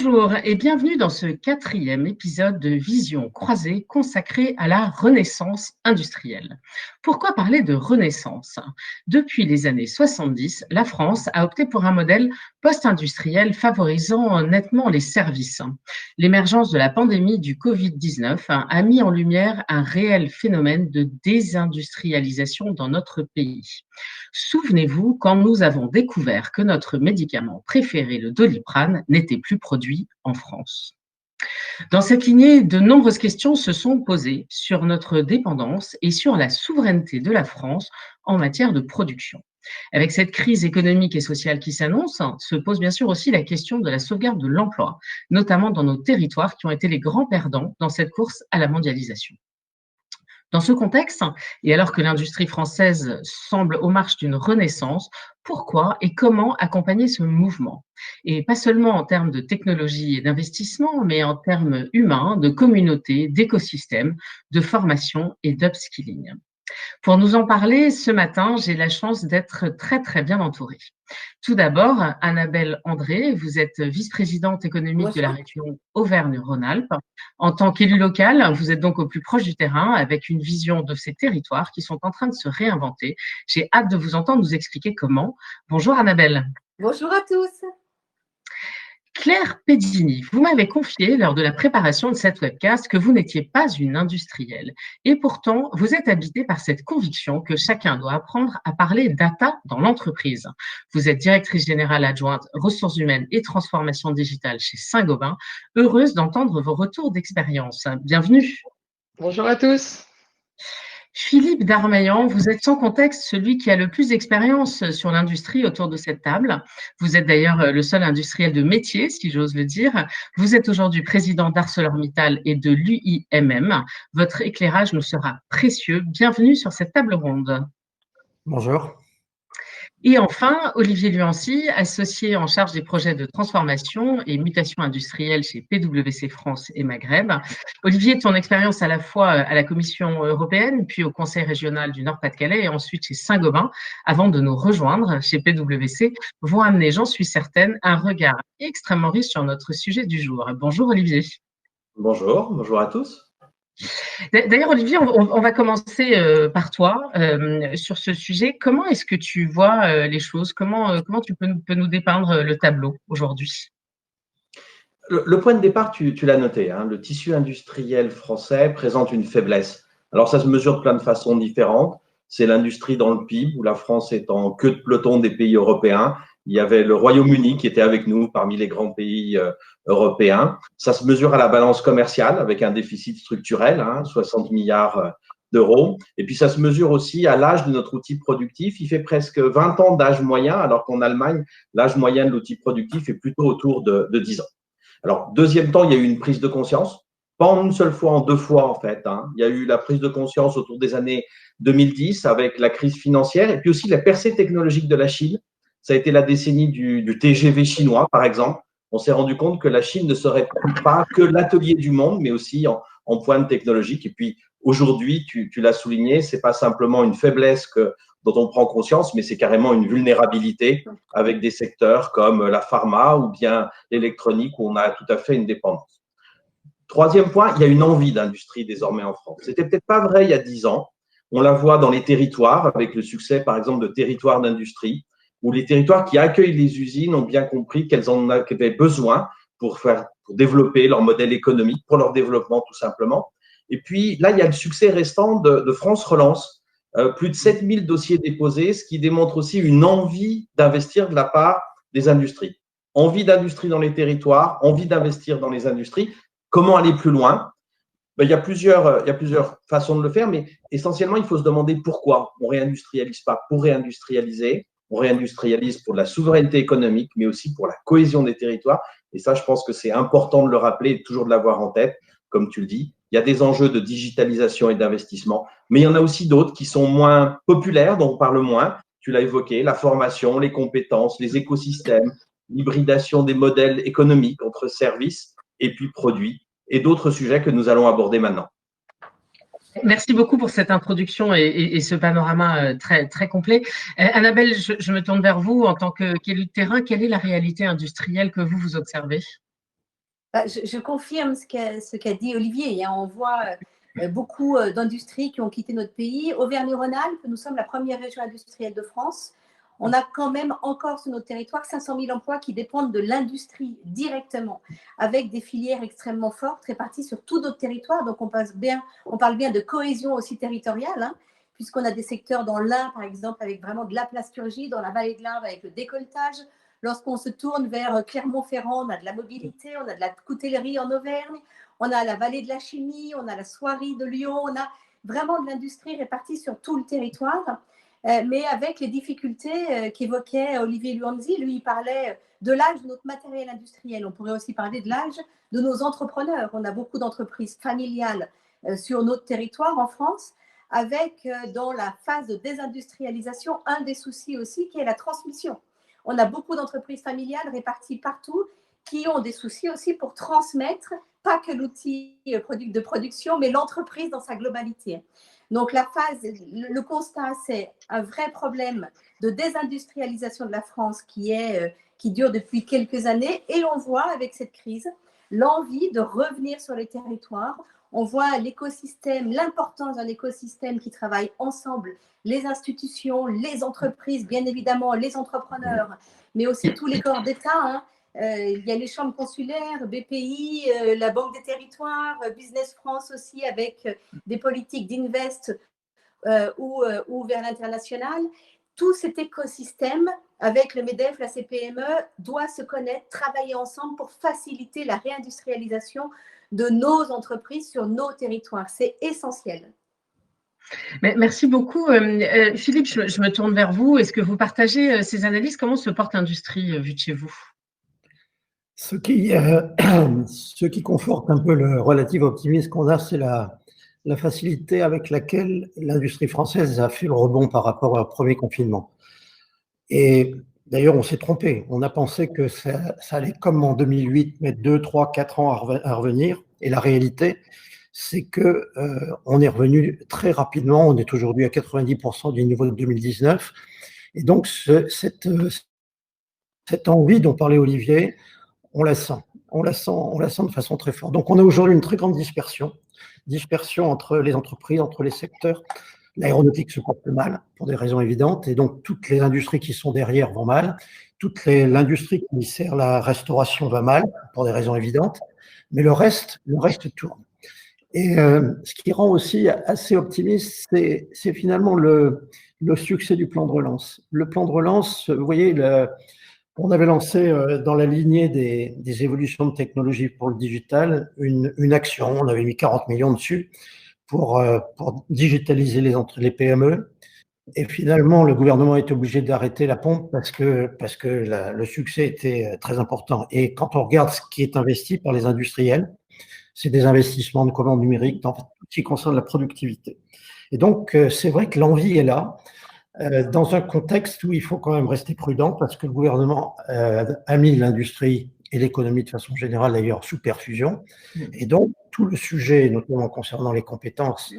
Bonjour et bienvenue dans ce quatrième épisode de Vision croisée consacré à la renaissance industrielle. Pourquoi parler de renaissance? Depuis les années 70, la France a opté pour un modèle post-industriel favorisant nettement les services. L'émergence de la pandémie du Covid-19 a mis en lumière un réel phénomène de désindustrialisation dans notre pays. Souvenez-vous quand nous avons découvert que notre médicament préféré, le Doliprane, n'était plus produit en France. Dans cette lignée, de nombreuses questions se sont posées sur notre dépendance et sur la souveraineté de la France en matière de production. Avec cette crise économique et sociale qui s'annonce, se pose bien sûr aussi la question de la sauvegarde de l'emploi, notamment dans nos territoires qui ont été les grands perdants dans cette course à la mondialisation. Dans ce contexte, et alors que l'industrie française semble aux marches d'une renaissance, pourquoi et comment accompagner ce mouvement? Et pas seulement en termes de technologie et d'investissement, mais en termes humains, de communauté, d'écosystème, de formation et d'upskilling. Pour nous en parler, ce matin, j'ai la chance d'être très bien entourée. Tout d'abord, Annabelle André, vous êtes vice-présidente économique de la Bonjour. région Auvergne-Rhône-Alpes. En tant qu'élue locale, vous êtes donc au plus proche du terrain avec une vision de ces territoires qui sont en train de se réinventer. J'ai hâte de vous entendre nous expliquer comment. Bonjour Annabelle. Bonjour à tous. Claire Pedini, vous m'avez confié lors de la préparation de cette webcast que vous n'étiez pas une industrielle. Et pourtant, vous êtes habitée par cette conviction que chacun doit apprendre à parler data dans l'entreprise. Vous êtes directrice générale adjointe ressources humaines et transformation digitale chez Saint-Gobain. Heureuse d'entendre vos retours d'expérience. Bienvenue. Bonjour à tous. Philippe Darmaillan, vous êtes sans contexte celui qui a le plus d'expérience sur l'industrie autour de cette table. Vous êtes d'ailleurs le seul industriel de métier, si j'ose le dire. Vous êtes aujourd'hui président d'ArcelorMittal et de l'UIMM. Votre éclairage nous sera précieux. Bienvenue sur cette table ronde. Bonjour. Et enfin, Olivier Luancy, associé en charge des projets de transformation et mutation industrielle chez PwC France et Maghreb. Olivier, ton expérience à la fois à la Commission européenne, puis au Conseil régional du Nord-Pas-de-Calais et ensuite chez Saint-Gobain, avant de nous rejoindre chez PwC, vont amener, j'en suis certaine, un regard extrêmement riche sur notre sujet du jour. Bonjour Olivier. Bonjour à tous. D'ailleurs, Olivier, on va commencer par toi sur ce sujet. Comment est-ce que tu vois les choses? Comment tu peux nous dépeindre le tableau aujourd'hui? Le point de départ, tu l'as noté, hein, le tissu industriel français présente une faiblesse. Alors, ça se mesure de plein de façons différentes. C'est l'industrie dans le PIB, où la France est en queue de peloton des pays européens. Il y avait le Royaume-Uni qui était avec nous parmi les grands pays européens. Ça se mesure à la balance commerciale avec un déficit structurel, 60 milliards d'euros. Et puis, ça se mesure aussi à l'âge de notre outil productif. Il fait presque 20 ans d'âge moyen, alors qu'en Allemagne, l'âge moyen de l'outil productif est plutôt autour de 10 ans. Alors, deuxième temps, il y a eu une prise de conscience. Pas en une seule fois, en deux fois en fait. Il y a eu la prise de conscience autour des années 2010 avec la crise financière et puis aussi la percée technologique de la Chine. Ça a été la décennie du TGV chinois, par exemple. On s'est rendu compte que la Chine ne serait pas que l'atelier du monde, mais aussi en pointe technologique. Et puis aujourd'hui, tu l'as souligné, c'est pas simplement une faiblesse dont on prend conscience, mais c'est carrément une vulnérabilité avec des secteurs comme la pharma ou bien l'électronique où on a tout à fait une dépendance. Troisième point, il y a une envie d'industrie désormais en France. C'était peut-être pas vrai il y a 10 ans. On la voit dans les territoires avec le succès, par exemple, de territoires d'industrie, où les territoires qui accueillent les usines ont bien compris qu'elles en avaient besoin pour développer leur modèle économique, pour leur développement tout simplement. Et puis là, il y a le succès restant de France Relance, plus de 7000 dossiers déposés, ce qui démontre aussi une envie d'investir de la part des industries. Envie d'industrie dans les territoires, envie d'investir dans les industries. Comment aller plus loin? Il y a plusieurs façons de le faire, mais essentiellement, il faut se demander pourquoi on ne réindustrialise pas pour réindustrialiser. On réindustrialise pour de la souveraineté économique, mais aussi pour la cohésion des territoires. Et ça, je pense que c'est important de le rappeler et toujours de l'avoir en tête, comme tu le dis. Il y a des enjeux de digitalisation et d'investissement, mais il y en a aussi d'autres qui sont moins populaires, dont on parle moins. Tu l'as évoqué, la formation, les compétences, les écosystèmes, l'hybridation des modèles économiques entre services et puis produits, et d'autres sujets que nous allons aborder maintenant. Merci beaucoup pour cette introduction et ce panorama très complet. Annabelle, je me tourne vers vous en tant qu'élue de terrain. Quelle est la réalité industrielle que vous observez? Je confirme ce qu'a dit Olivier. Hein. On voit beaucoup d'industries qui ont quitté notre pays. Auvergne-Rhône-Alpes, nous sommes la première région industrielle de France. On a quand même encore sur notre territoire 500 000 emplois qui dépendent de l'industrie directement, avec des filières extrêmement fortes réparties sur tout notre territoire. Donc, on parle bien de cohésion aussi territoriale, hein, puisqu'on a des secteurs dans l'Ain, par exemple, avec vraiment de la plasturgie, dans la vallée de l'Ain, avec le décolletage. Lorsqu'on se tourne vers Clermont-Ferrand, on a de la mobilité, on a de la coutellerie en Auvergne, on a la vallée de la chimie, on a la soierie de Lyon, on a vraiment de l'industrie répartie sur tout le territoire, mais avec les difficultés qu'évoquait Olivier Luanzi. Lui, il parlait de l'âge de notre matériel industriel. On pourrait aussi parler de l'âge de nos entrepreneurs. On a beaucoup d'entreprises familiales sur notre territoire en France, avec dans la phase de désindustrialisation, un des soucis aussi qui est la transmission. On a beaucoup d'entreprises familiales réparties partout qui ont des soucis aussi pour transmettre, pas que l'outil de production, mais l'entreprise dans sa globalité. Donc, le constat, c'est un vrai problème de désindustrialisation de la France qui dure depuis quelques années. Et on voit avec cette crise l'envie de revenir sur les territoires. On voit l'écosystème, l'importance d'un écosystème qui travaille ensemble, les institutions, les entreprises, bien évidemment, les entrepreneurs, mais aussi tous les corps d'État. Hein. Il y a les chambres consulaires, BPI, la Banque des territoires, Business France aussi, avec des politiques d'invest ou vers l'international. Tout cet écosystème, avec le MEDEF, la CPME, doit se connaître, travailler ensemble pour faciliter la réindustrialisation de nos entreprises sur nos territoires. C'est essentiel. Merci beaucoup. Philippe, je me tourne vers vous. Est-ce que vous partagez ces analyses? Comment se porte l'industrie vue de chez vous? Ce qui conforte un peu le relatif optimisme qu'on a, c'est la facilité avec laquelle l'industrie française a fait le rebond par rapport au premier confinement. Et d'ailleurs, on s'est trompé. On a pensé que ça allait comme en 2008, mettre 2, 3, 4 ans à revenir. Et la réalité, c'est que on est revenu très rapidement. On est aujourd'hui à 90% du niveau de 2019. Et donc, cette envie dont parlait Olivier, on la sent de façon très forte. Donc, on a aujourd'hui une très grande dispersion entre les entreprises, entre les secteurs. L'aéronautique se porte mal, pour des raisons évidentes, et donc toutes les industries qui sont derrière vont mal. L'industrie qui sert la restauration va mal, pour des raisons évidentes, mais le reste tourne. Et ce qui rend aussi assez optimiste, c'est finalement le succès du plan de relance. Le plan de relance, vous voyez, on avait lancé dans la lignée des évolutions de technologie pour le digital une action, on avait mis 40 millions dessus pour digitaliser les PME. Et finalement, le gouvernement est obligé d'arrêter la pompe parce que le succès était très important. Et quand on regarde ce qui est investi par les industriels, c'est des investissements de commandes numériques dans tout ce qui concerne la productivité. Et donc, c'est vrai que l'envie est là. Dans un contexte où il faut quand même rester prudent parce que le gouvernement a mis l'industrie et l'économie de façon générale d'ailleurs sous perfusion. Et donc, tout le sujet, notamment concernant les compétences,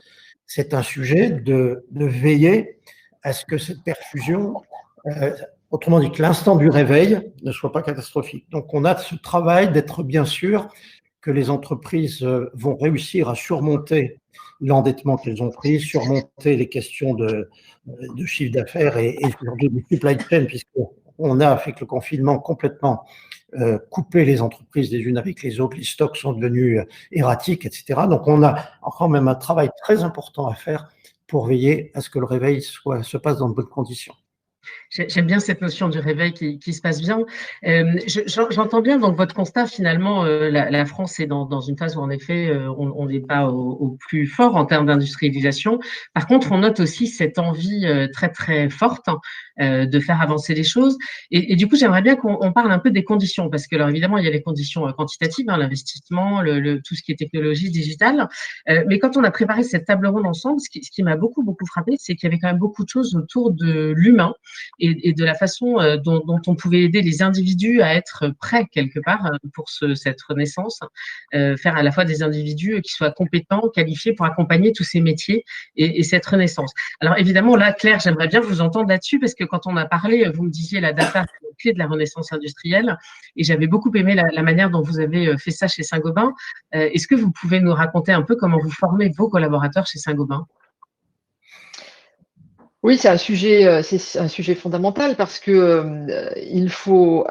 c'est un sujet de veiller à ce que cette perfusion, autrement dit que l'instant du réveil ne soit pas catastrophique. Donc, on a ce travail d'être bien sûr que les entreprises vont réussir à surmonter l'endettement qu'elles ont pris, surmonter les questions de chiffre d'affaires et de supply chain, puisqu'on a, avec le confinement, complètement coupé les entreprises les unes avec les autres, les stocks sont devenus erratiques, etc. Donc, on a encore même un travail très important à faire pour veiller à ce que le réveil se passe dans de bonnes conditions. J'aime bien cette notion du réveil qui se passe bien. J'entends bien donc votre constat, finalement, la France est dans une phase où, en effet, on n'est pas au plus fort en termes d'industrialisation. Par contre, on note aussi cette envie très, très forte de faire avancer les choses. Et du coup, j'aimerais bien qu'on parle un peu des conditions, parce que, alors, évidemment, il y a les conditions quantitatives, hein, l'investissement, tout ce qui est technologie digitale. Mais quand on a préparé cette table ronde ensemble, ce qui m'a beaucoup, beaucoup frappé, c'est qu'il y avait quand même beaucoup de choses autour de l'humain, et de la façon dont on pouvait aider les individus à être prêts quelque part pour cette renaissance, faire à la fois des individus qui soient compétents, qualifiés pour accompagner tous ces métiers et cette renaissance. Alors évidemment, là, Claire, j'aimerais bien vous entendre là-dessus parce que quand on a parlé, vous me disiez la data, c'est la clé de la renaissance industrielle et j'avais beaucoup aimé la manière dont vous avez fait ça chez Saint-Gobain. Est-ce que vous pouvez nous raconter un peu comment vous formez vos collaborateurs chez Saint-Gobain? Oui, c'est un sujet fondamental parce que il faut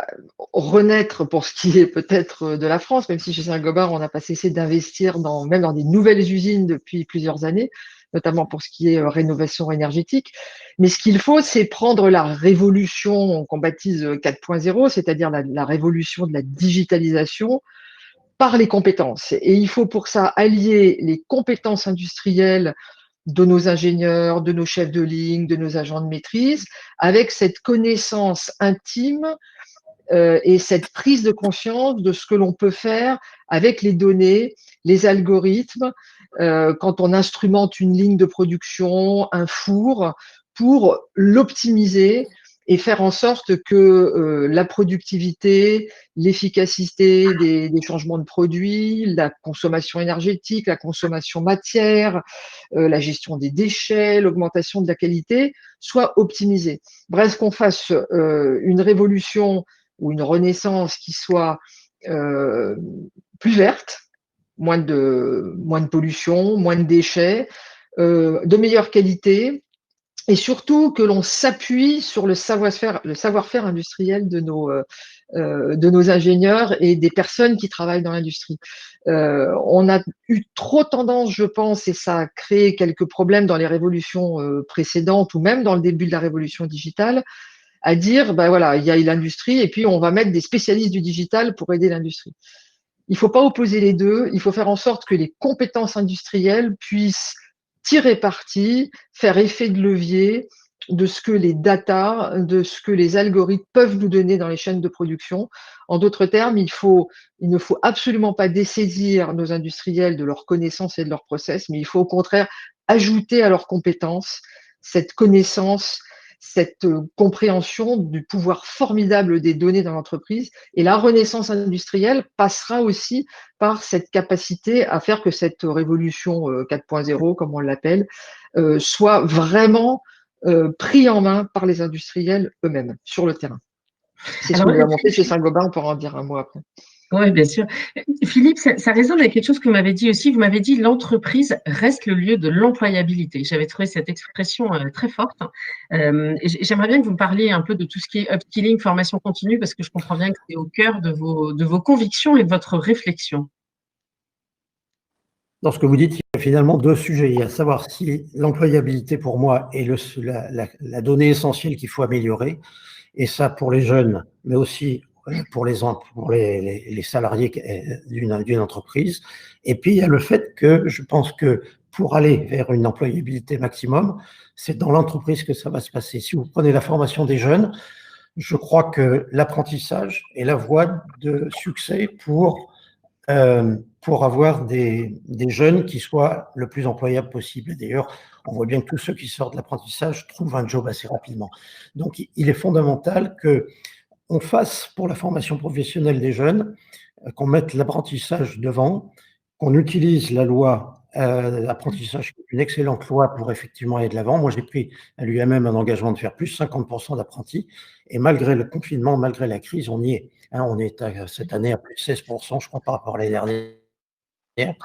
renaître pour ce qui est peut-être de la France, même si chez Saint-Gobain, on n'a pas cessé d'investir même dans des nouvelles usines depuis plusieurs années, notamment pour ce qui est rénovation énergétique. Mais ce qu'il faut, c'est prendre la révolution qu'on baptise 4.0, c'est-à-dire la révolution de la digitalisation par les compétences. Et il faut pour ça allier les compétences industrielles de nos ingénieurs, de nos chefs de ligne, de nos agents de maîtrise, avec cette connaissance intime et cette prise de conscience de ce que l'on peut faire avec les données, les algorithmes, quand on instrumente une ligne de production, un four, pour l'optimiser et faire en sorte que la productivité, l'efficacité des changements de produits, la consommation énergétique, la consommation matière, la gestion des déchets, l'augmentation de la qualité soient optimisées. Bref, qu'on fasse une révolution ou une renaissance qui soit plus verte, moins de pollution, moins de déchets, de meilleure qualité, et surtout que l'on s'appuie sur le savoir-faire industriel de nos ingénieurs et des personnes qui travaillent dans l'industrie. On a eu trop tendance, je pense, et ça a créé quelques problèmes dans les révolutions précédentes ou même dans le début de la révolution digitale, à dire, ben voilà, il y a l'industrie et puis on va mettre des spécialistes du digital pour aider l'industrie. Il ne faut pas opposer les deux, il faut faire en sorte que les compétences industrielles puissent tirer parti, faire effet de levier de ce que les data, de ce que les algorithmes peuvent nous donner dans les chaînes de production. En d'autres termes, il ne faut absolument pas dessaisir nos industriels de leurs connaissances et de leurs process, mais il faut au contraire ajouter à leurs compétences cette connaissance, cette compréhension du pouvoir formidable des données dans l'entreprise. Et la renaissance industrielle passera aussi par cette capacité à faire que cette révolution 4.0, comme on l'appelle, soit vraiment pris en main par les industriels eux-mêmes sur le terrain. C'est ce que nous avons monté chez Saint-Gobain, on pourra en dire un mot après. Oui, bien sûr. Philippe, ça résonne avec quelque chose que vous m'avez dit aussi. Vous m'avez dit l'entreprise reste le lieu de l'employabilité. J'avais trouvé cette expression très forte. J'aimerais bien que vous me parliez un peu de tout ce qui est upskilling, formation continue, parce que je comprends bien que c'est au cœur de vos convictions et de votre réflexion. Dans ce que vous dites, il y a finalement deux sujets. Il y a à savoir si l'employabilité, pour moi, est la donnée essentielle qu'il faut améliorer. Et ça, pour les jeunes, mais aussi pour les salariés d'une entreprise. Et puis, il y a le fait que je pense que pour aller vers une employabilité maximum, c'est dans l'entreprise que ça va se passer. Si vous prenez la formation des jeunes, je crois que l'apprentissage est la voie de succès pour avoir des jeunes qui soient le plus employables possible. Et d'ailleurs, on voit bien que tous ceux qui sortent de l'apprentissage trouvent un job assez rapidement. Donc, il est fondamental qu'on fasse pour la formation professionnelle des jeunes, qu'on mette l'apprentissage devant, qu'on utilise la loi l'apprentissage, une excellente loi pour effectivement aller de l'avant. Moi, j'ai pris à l'UMM un engagement de faire plus 50% d'apprentis, et malgré le confinement, malgré la crise, on y est. On est cette année à plus de 16%, je crois, par rapport à l'année dernière.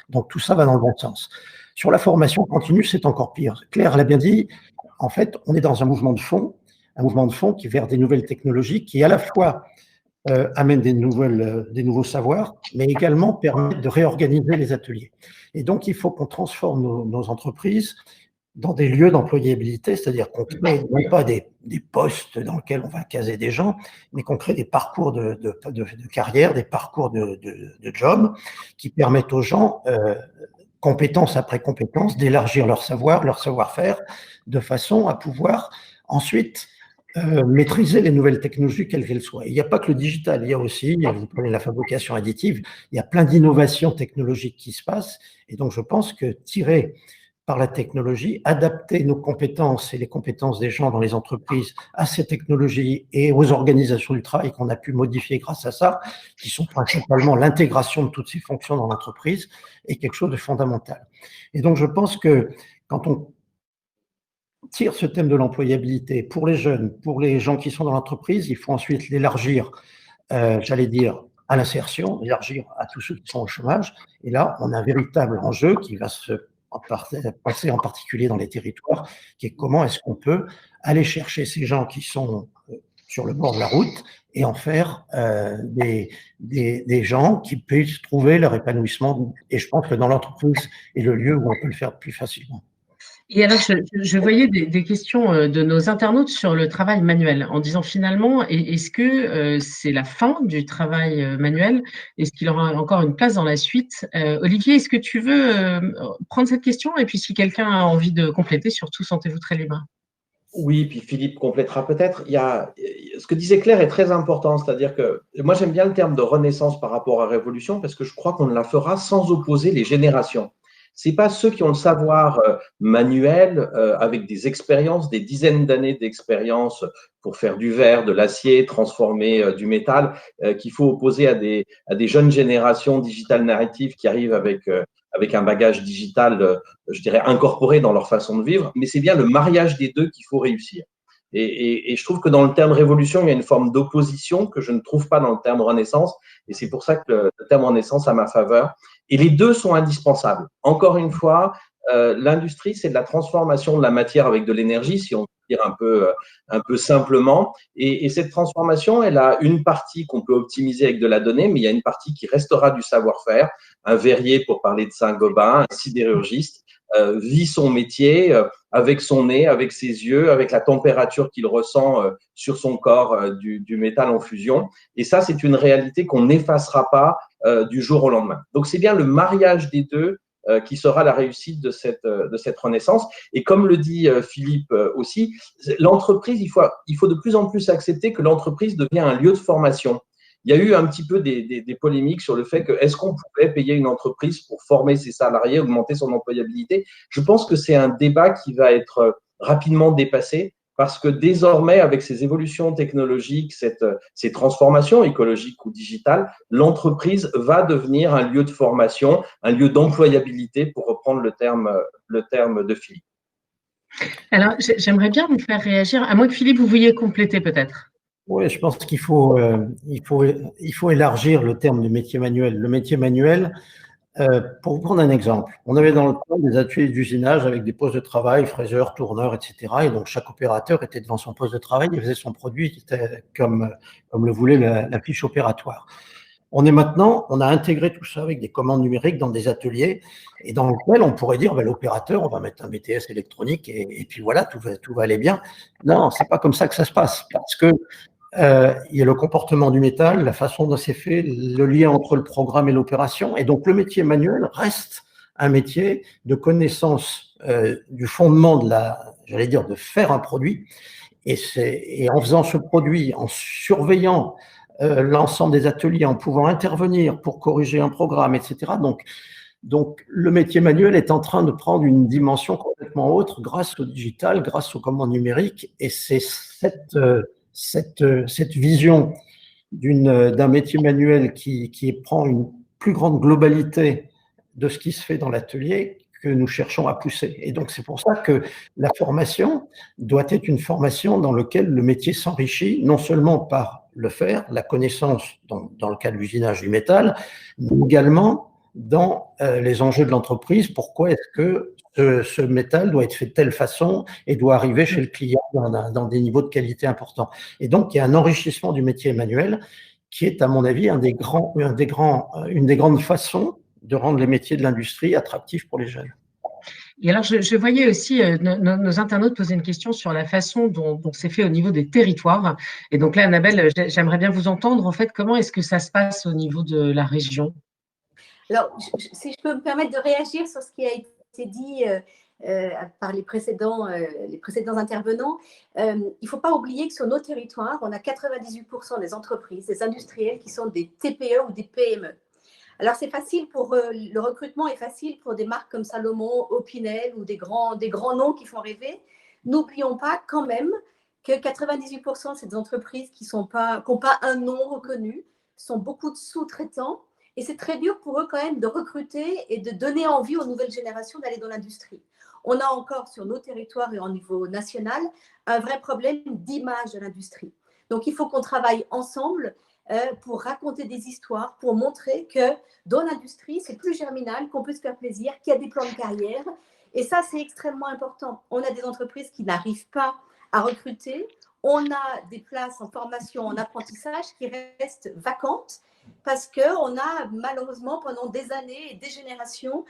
Donc, tout ça va dans le bon sens. Sur la formation continue, c'est encore pire. Claire l'a bien dit, en fait, on est dans un mouvement de fond qui vers des nouvelles technologies, qui à la fois amènent des nouveaux savoirs, mais également permettent de réorganiser les ateliers. Et donc, il faut qu'on transforme nos entreprises dans des lieux d'employabilité, c'est-à-dire qu'on crée non pas des postes dans lesquels on va caser des gens, mais qu'on crée des parcours de carrière, des parcours de job qui permettent aux gens, compétence après compétence, d'élargir leur savoir-faire, de façon à pouvoir ensuite maîtriser les nouvelles technologies, quelles qu'elles soient. Il n'y a pas que le digital, il y a aussi, vous prenez la fabrication additive, il y a plein d'innovations technologiques qui se passent, et donc je pense que tirer par la technologie, adapter nos compétences et les compétences des gens dans les entreprises à ces technologies et aux organisations du travail qu'on a pu modifier grâce à ça, qui sont principalement l'intégration de toutes ces fonctions dans l'entreprise, est quelque chose de fondamental. Et donc, je pense que quand on tire ce thème de l'employabilité pour les jeunes, pour les gens qui sont dans l'entreprise, il faut ensuite l'élargir, j'allais dire, à l'insertion, élargir à tous ceux qui sont au chômage. Et là, on a un véritable enjeu qui va se passer en particulier dans les territoires, qui est comment est-ce qu'on peut aller chercher ces gens qui sont sur le bord de la route et en faire des gens qui puissent trouver leur épanouissement. Et je pense que dans l'entreprise est le lieu où on peut le faire plus facilement. Et alors, je voyais des questions de nos internautes sur le travail manuel, en disant finalement, est-ce que c'est la fin du travail manuel? Est-ce qu'il aura encore une place dans la suite? Olivier, est-ce que tu veux prendre cette question? Et puis, si quelqu'un a envie de compléter, surtout, sentez-vous très libre. Oui, puis Philippe complétera peut-être. Ce que disait Claire est très important, c'est-à-dire que moi j'aime bien le terme de renaissance par rapport à révolution parce que je crois qu'on la fera sans opposer les générations. C'est pas ceux qui ont le savoir manuel avec des expériences, des dizaines d'années d'expérience pour faire du verre, de l'acier, transformer du métal, qu'il faut opposer à des jeunes générations digital natives qui arrivent avec un bagage digital, je dirais, incorporé dans leur façon de vivre. Mais c'est bien le mariage des deux qu'il faut réussir. Et je trouve que dans le terme révolution, il y a une forme d'opposition que je ne trouve pas dans le terme renaissance. Et c'est pour ça que le terme renaissance a ma faveur. Et les deux sont indispensables. Encore une fois, l'industrie, c'est de la transformation de la matière avec de l'énergie, si on peut dire un peu simplement. Et cette transformation, elle a une partie qu'on peut optimiser avec de la donnée, mais il y a une partie qui restera du savoir-faire. Un verrier, pour parler de Saint-Gobain, un sidérurgiste, vit son métier avec son nez, avec ses yeux, avec la température qu'il ressent sur son corps du métal en fusion. Et ça, c'est une réalité qu'on n'effacera pas du jour au lendemain. Donc, c'est bien le mariage des deux qui sera la réussite de cette renaissance. Et comme le dit Philippe aussi, l'entreprise, il faut de plus en plus accepter que l'entreprise devient un lieu de formation. Il y a eu un petit peu des polémiques sur le fait que est-ce qu'on pouvait payer une entreprise pour former ses salariés, augmenter son employabilité. Je pense que c'est un débat qui va être rapidement dépassé parce que désormais, avec ces évolutions technologiques, ces transformations écologiques ou digitales, l'entreprise va devenir un lieu de formation, un lieu d'employabilité, pour reprendre le terme de Philippe. Alors, j'aimerais bien vous faire réagir, à moins que Philippe, vous vouliez compléter peut-être. Oui, je pense qu'il faut élargir le terme de métier manuel. Le métier manuel, pour vous prendre un exemple, on avait dans le temps des ateliers d'usinage avec des postes de travail, fraiseurs, tourneurs, etc. Et donc, chaque opérateur était devant son poste de travail, il faisait son produit comme le voulait la fiche opératoire. On a intégré tout ça avec des commandes numériques dans des ateliers et dans lequel on pourrait dire, l'opérateur, on va mettre un BTS électronique et puis voilà, tout va aller bien. Non, c'est pas comme ça que ça se passe parce que il y a le comportement du métal, la façon dont c'est fait, le lien entre le programme et l'opération. Et donc, le métier manuel reste un métier de connaissance du fondement de faire un produit. Et en faisant ce produit, en surveillant l'ensemble des ateliers, en pouvant intervenir pour corriger un programme, etc. Donc, le métier manuel est en train de prendre une dimension complètement autre grâce au digital, grâce aux commandes numériques. Et c'est cette vision d'un métier manuel qui prend une plus grande globalité de ce qui se fait dans l'atelier que nous cherchons à pousser. Et donc, c'est pour ça que la formation doit être une formation dans laquelle le métier s'enrichit, non seulement par le faire, la connaissance dans le cas de l'usinage du métal, mais également dans les enjeux de l'entreprise. Pourquoi est-ce que ce métal doit être fait de telle façon et doit arriver chez le client dans des niveaux de qualité importants. Et donc, il y a un enrichissement du métier manuel qui est, à mon avis, une des grandes façons de rendre les métiers de l'industrie attractifs pour les jeunes. Et alors, je voyais aussi nos internautes poser une question sur la façon dont c'est fait au niveau des territoires. Et donc là, Annabelle, j'aimerais bien vous entendre. En fait, comment est-ce que ça se passe au niveau de la région? Alors, si je peux me permettre de réagir sur ce qui a été dit par les précédents intervenants, il ne faut pas oublier que sur nos territoires, on a 98% des entreprises, des industriels qui sont des TPE ou des PME. Alors, c'est facile le recrutement est facile pour des marques comme Salomon, Opinel ou des grands noms qui font rêver. N'oublions pas quand même que 98% de ces entreprises qui n'ont pas un nom reconnu sont beaucoup de sous-traitants. Et c'est très dur pour eux quand même de recruter et de donner envie aux nouvelles générations d'aller dans l'industrie. On a encore sur nos territoires et au niveau national un vrai problème d'image de l'industrie. Donc, il faut qu'on travaille ensemble pour raconter des histoires, pour montrer que dans l'industrie, c'est plus germinal, qu'on peut se faire plaisir, qu'il y a des plans de carrière. Et ça, c'est extrêmement important. On a des entreprises qui n'arrivent pas à recruter. On a des places en formation, en apprentissage qui restent vacantes parce qu'on a malheureusement pendant des années et des générations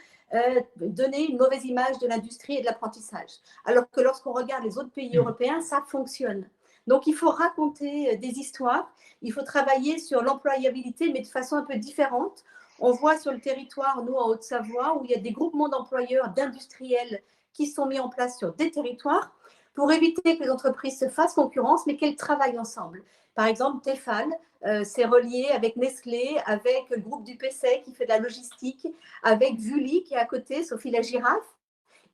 donné une mauvaise image de l'industrie et de l'apprentissage. Alors que lorsqu'on regarde les autres pays européens, ça fonctionne. Donc, il faut raconter des histoires, il faut travailler sur l'employabilité, mais de façon un peu différente. On voit sur le territoire, nous, en Haute-Savoie, où il y a des groupements d'employeurs, d'industriels qui sont mis en place sur des territoires pour éviter que les entreprises se fassent concurrence, mais qu'elles travaillent ensemble. Par exemple, Tefal s'est relié avec Nestlé, avec le groupe du PC qui fait de la logistique, avec Vully qui est à côté, Sophie la Girafe.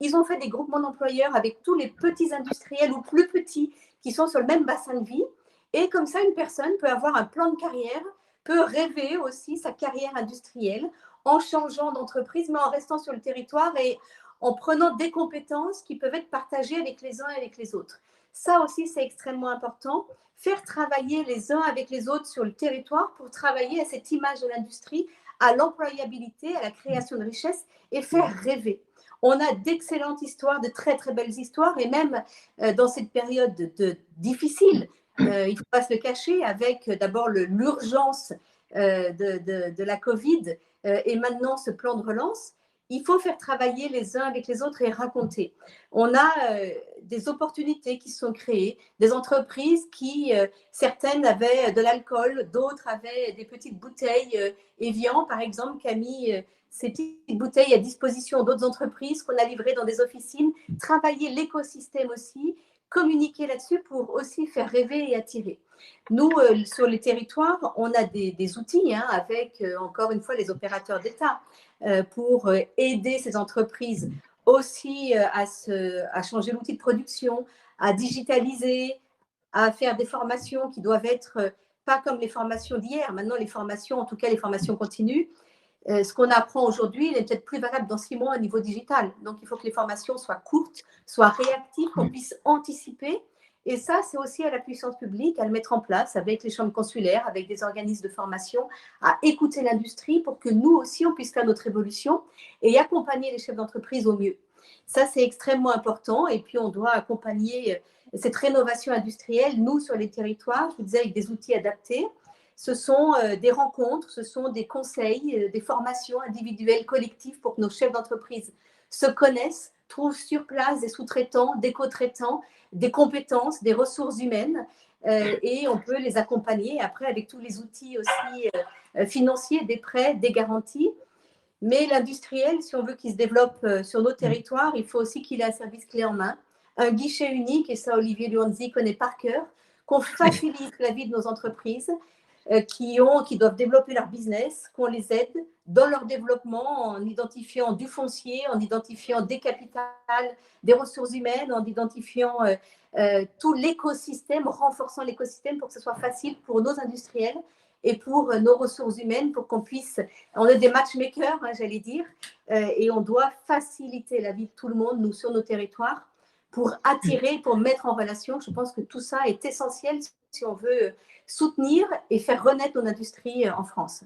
Ils ont fait des groupements d'employeurs avec tous les petits industriels ou plus petits qui sont sur le même bassin de vie. Et comme ça, une personne peut avoir un plan de carrière, peut rêver aussi sa carrière industrielle en changeant d'entreprise, mais en restant sur le territoire et en prenant des compétences qui peuvent être partagées avec les uns et avec les autres. Ça aussi, c'est extrêmement important. Faire travailler les uns avec les autres sur le territoire pour travailler à cette image de l'industrie, à l'employabilité, à la création de richesses et faire rêver. On a d'excellentes histoires, de très, très belles histoires et même dans cette période difficile, il ne faut pas se le cacher, avec d'abord l'urgence de la Covid et maintenant ce plan de relance, il faut faire travailler les uns avec les autres et raconter. On a des opportunités qui sont créées, des entreprises qui, certaines avaient de l'alcool, d'autres avaient des petites bouteilles. Evian, par exemple, qui a mis ces petites bouteilles à disposition d'autres entreprises qu'on a livrées dans des officines, travailler l'écosystème aussi, communiquer là-dessus pour aussi faire rêver et attirer. Nous, sur les territoires, on a des outils avec, encore une fois, les opérateurs d'État pour aider ces entreprises aussi à changer l'outil de production, à digitaliser, à faire des formations qui doivent être pas comme les formations d'hier. Maintenant, les formations, en tout cas les formations continues, ce qu'on apprend aujourd'hui, il est peut-être plus valable dans 6 mois au niveau digital. Donc, il faut que les formations soient courtes, soient réactives, qu'on puisse anticiper. Et ça, c'est aussi à la puissance publique à le mettre en place avec les chambres consulaires, avec des organismes de formation, à écouter l'industrie pour que nous aussi, on puisse faire notre évolution et accompagner les chefs d'entreprise au mieux. Ça, c'est extrêmement important. Et puis, on doit accompagner cette rénovation industrielle, nous, sur les territoires, je vous disais, avec des outils adaptés. Ce sont des rencontres, ce sont des conseils, des formations individuelles, collectives pour que nos chefs d'entreprise se connaissent, trouvent sur place des sous-traitants, des co-traitants, des compétences, des ressources humaines et on peut les accompagner après avec tous les outils aussi financiers, des prêts, des garanties. Mais l'industriel, si on veut qu'il se développe sur nos territoires, il faut aussi qu'il ait un service clé en main, un guichet unique, et ça Olivier Luanzi connaît par cœur, qu'on facilite la vie de nos entreprises, qui doivent développer leur business, qu'on les aide dans leur développement en identifiant du foncier, en identifiant des capitales, des ressources humaines, en identifiant tout l'écosystème, renforçant l'écosystème pour que ce soit facile pour nos industriels et pour nos ressources humaines, pour qu'on puisse… On est des matchmakers, j'allais dire, et on doit faciliter la vie de tout le monde, nous, sur nos territoires, pour attirer, pour mettre en relation. Je pense que tout ça est essentiel si on veut soutenir et faire renaître nos industries en France.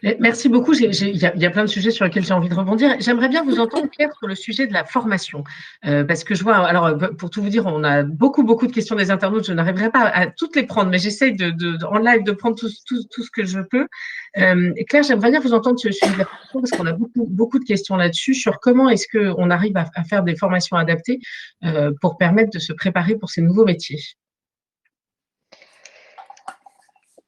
Merci beaucoup. Il y a plein de sujets sur lesquels j'ai envie de rebondir. J'aimerais bien vous entendre, Claire, sur le sujet de la formation. Parce que je vois, alors pour tout vous dire, on a beaucoup de questions des internautes. Je n'arriverai pas à toutes les prendre, mais j'essaie en live de prendre tout ce que je peux. Claire, j'aimerais bien vous entendre sur le sujet de la formation parce qu'on a beaucoup de questions là-dessus sur comment est-ce qu'on arrive à faire des formations adaptées pour permettre de se préparer pour ces nouveaux métiers.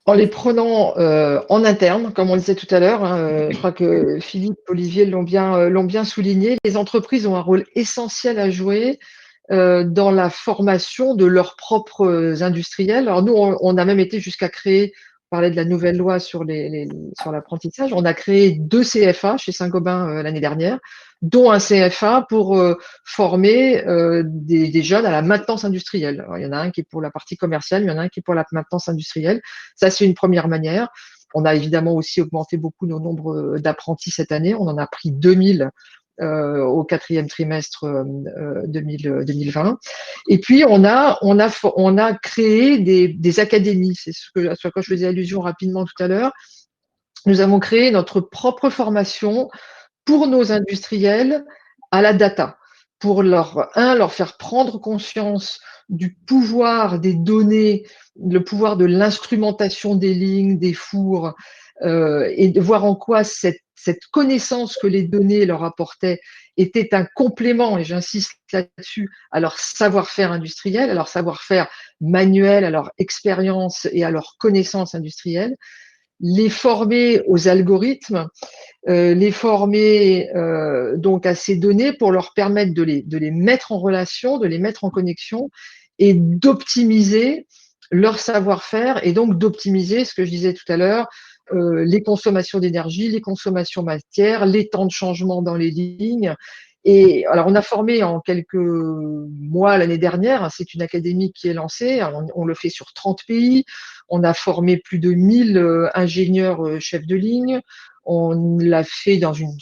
En les prenant en interne, comme on le disait tout à l'heure, je crois que Philippe, Olivier l'ont bien souligné, les entreprises ont un rôle essentiel à jouer dans la formation de leurs propres industriels. Alors nous, on a même été jusqu'à créer parlais de la nouvelle loi sur sur l'apprentissage. On a créé 2 CFA chez Saint-Gobain l'année dernière, dont un CFA pour former des jeunes à la maintenance industrielle. Alors, il y en a un qui est pour la partie commerciale, il y en a un qui est pour la maintenance industrielle. Ça, c'est une première manière. On a évidemment aussi augmenté beaucoup nos nombres d'apprentis cette année. On en a pris 2000 au 4e trimestre 2020. Et puis, on a créé des académies. C'est ce à quoi je faisais allusion rapidement tout à l'heure. Nous avons créé notre propre formation pour nos industriels à la data, pour leur faire prendre conscience du pouvoir des données, le pouvoir de l'instrumentation des lignes, des fours, et de voir en quoi cette connaissance que les données leur apportaient était un complément, et j'insiste là-dessus, à leur savoir-faire industriel, à leur savoir-faire manuel, à leur expérience et à leur connaissance industrielle, les former aux algorithmes, les former donc à ces données pour leur permettre de les mettre en relation, de les mettre en connexion et d'optimiser leur savoir-faire et donc d'optimiser ce que je disais tout à l'heure, les consommations d'énergie, les consommations matières, les temps de changement dans les lignes. Et alors, on a formé en quelques mois l'année dernière, c'est une académie qui est lancée, on le fait sur 30 pays, on a formé plus de 1000 ingénieurs chefs de ligne, on l'a fait dans une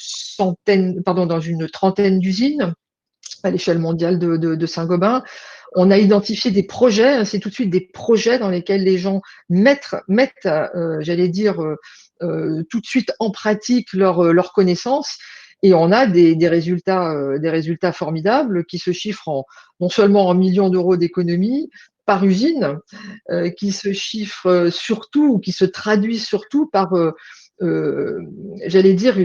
trentaine d'usines à l'échelle mondiale de Saint-Gobain. On a identifié des projets, c'est tout de suite des projets dans lesquels les gens mettent j'allais dire, tout de suite en pratique leurs connaissances. Et on a des résultats formidables qui se chiffrent non seulement en millions d'euros d'économies par usine, qui se chiffrent surtout, ou qui se traduisent surtout par j'allais dire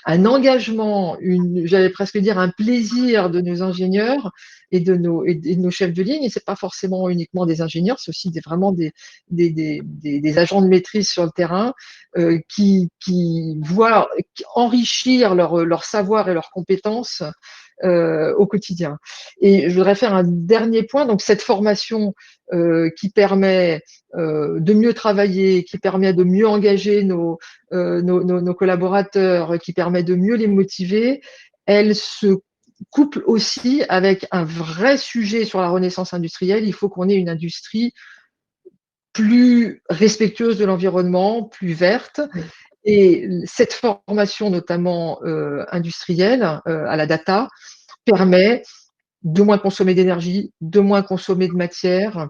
un engagement, j'allais presque dire un plaisir de nos ingénieurs et de nos chefs de ligne. Et c'est pas forcément uniquement des ingénieurs, c'est aussi vraiment des agents de maîtrise sur le terrain qui voient enrichir leur savoir et leurs compétences au quotidien. Et je voudrais faire un dernier point. Donc cette formation qui permet de mieux travailler, qui permet de mieux engager nos collaborateurs, qui permet de mieux les motiver, elle se couple aussi avec un vrai sujet sur la renaissance industrielle. Il faut qu'on ait une industrie plus respectueuse de l'environnement, plus verte. Et cette formation, notamment industrielle, à la data, permet de moins consommer d'énergie, de moins consommer de matière,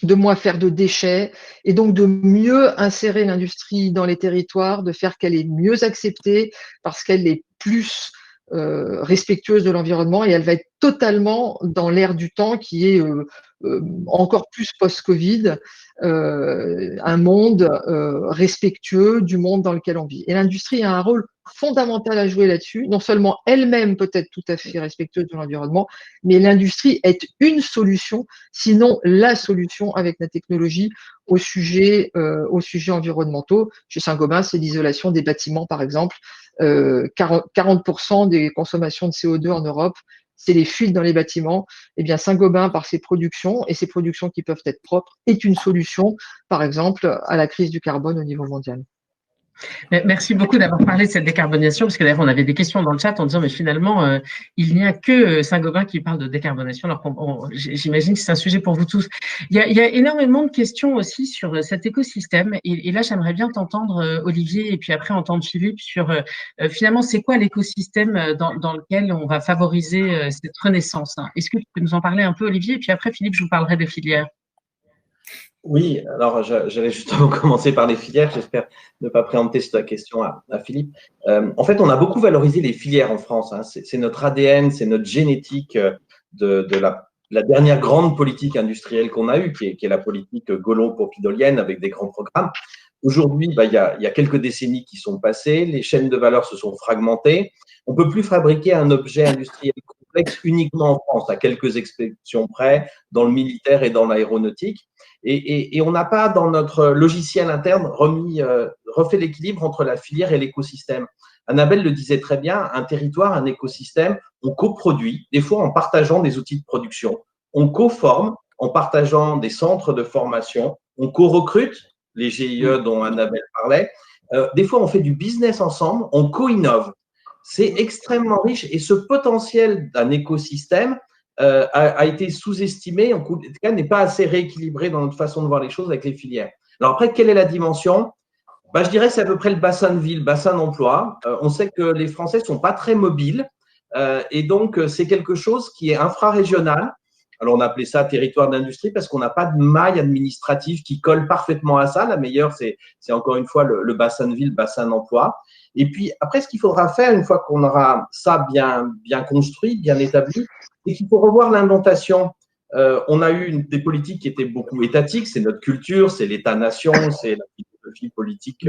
de moins faire de déchets, et donc de mieux insérer l'industrie dans les territoires, de faire qu'elle est mieux acceptée parce qu'elle est plus respectueuse de l'environnement, et elle va être totalement dans l'ère du temps qui est encore plus post-Covid, un monde respectueux du monde dans lequel on vit. Et l'industrie a un rôle fondamental à jouer là-dessus, non seulement elle-même peut être tout à fait respectueuse de l'environnement, mais l'industrie est une solution, sinon la solution avec la technologie aux sujets environnementaux. Chez Saint-Gobain, c'est l'isolation des bâtiments, par exemple. 40% des consommations de CO2 en Europe, c'est les fuites dans les bâtiments. Eh bien, Saint-Gobain, par ses productions, et ses productions qui peuvent être propres, est une solution, par exemple, à la crise du carbone au niveau mondial. Merci beaucoup d'avoir parlé de cette décarbonation, parce que d'ailleurs, on avait des questions dans le chat en disant, mais finalement, il n'y a que Saint-Gobain qui parle de décarbonation, alors j'imagine que c'est un sujet pour vous tous. Il y a énormément de questions aussi sur cet écosystème, et là, j'aimerais bien t'entendre, Olivier, et puis après entendre Philippe sur finalement, c'est quoi l'écosystème dans lequel on va favoriser cette renaissance, hein. Est-ce que tu peux nous en parler un peu, Olivier, et puis après, Philippe, je vous parlerai des filières. Oui, alors j'allais justement commencer par les filières. J'espère ne pas préempter cette question à Philippe. En fait, on a beaucoup valorisé les filières en France, hein. C'est notre ADN, c'est notre génétique de la dernière grande politique industrielle qu'on a eue, qui est la politique gaulo-pompidolienne avec des grands programmes. Aujourd'hui, il y a quelques décennies qui sont passées, les chaînes de valeur se sont fragmentées. On ne peut plus fabriquer un objet industriel complexe uniquement en France, à quelques exceptions près, dans le militaire et dans l'aéronautique. Et on n'a pas, dans notre logiciel interne, refait l'équilibre entre la filière et l'écosystème. Annabelle le disait très bien, un territoire, un écosystème, on coproduit, des fois en partageant des outils de production. On co-forme en partageant des centres de formation. On co-recrute les GIE dont Annabelle parlait. Des fois, on fait du business ensemble, on co-innove. C'est extrêmement riche et ce potentiel d'un écosystème a été sous-estimé, en tout cas, n'est pas assez rééquilibré dans notre façon de voir les choses avec les filières. Alors après, quelle est la dimension? Je dirais que c'est à peu près le bassin de vie, le bassin d'emploi. On sait que les Français ne sont pas très mobiles et donc c'est quelque chose qui est infrarégional. Alors on a appelé ça territoire d'industrie parce qu'on n'a pas de maille administrative qui colle parfaitement à ça. La meilleure, c'est encore une fois le bassin de vie, le bassin d'emploi. Et puis après, ce qu'il faudra faire une fois qu'on aura ça bien construit, bien établi, c'est qu'il faut revoir l'indentation. On a eu des politiques qui étaient beaucoup étatiques, c'est notre culture, c'est l'État-nation, c'est la philosophie politique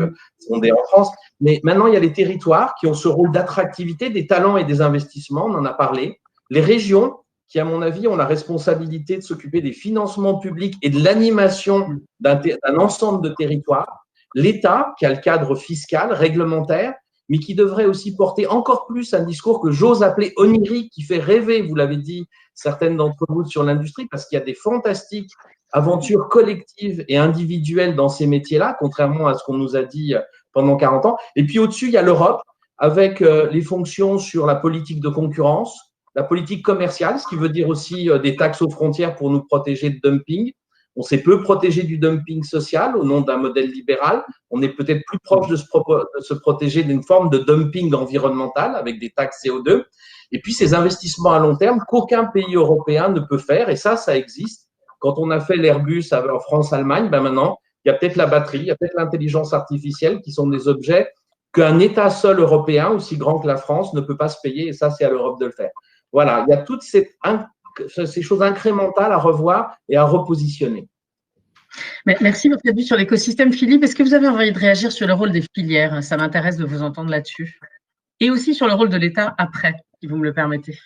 fondée en France. Mais maintenant, il y a les territoires qui ont ce rôle d'attractivité, des talents et des investissements, on en a parlé. Les régions qui, à mon avis, ont la responsabilité de s'occuper des financements publics et de l'animation d'un ensemble de territoires. L'État, qui a le cadre fiscal, réglementaire, mais qui devrait aussi porter encore plus un discours que j'ose appeler onirique, qui fait rêver, vous l'avez dit, certaines d'entre vous sur l'industrie, parce qu'il y a des fantastiques aventures collectives et individuelles dans ces métiers-là, contrairement à ce qu'on nous a dit pendant 40 ans. Et puis au-dessus, il y a l'Europe, avec les fonctions sur la politique de concurrence, la politique commerciale, ce qui veut dire aussi des taxes aux frontières pour nous protéger de dumping. On s'est peu protégé du dumping social au nom d'un modèle libéral. On est peut-être plus proche de se protéger d'une forme de dumping environnemental avec des taxes CO2. Et puis, ces investissements à long terme qu'aucun pays européen ne peut faire. Et ça existe. Quand on a fait l'Airbus en France-Allemagne, maintenant, il y a peut-être la batterie, il y a peut-être l'intelligence artificielle qui sont des objets qu'un État seul européen, aussi grand que la France, ne peut pas se payer. Et ça, c'est à l'Europe de le faire. Voilà, il y a toutes ces choses incrémentales à revoir et à repositionner. Merci votre avis sur l'écosystème, Philippe. Est-ce que vous avez envie de réagir sur le rôle des filières? Ça m'intéresse de vous entendre là-dessus. Et aussi sur le rôle de l'État après, si vous me le permettez.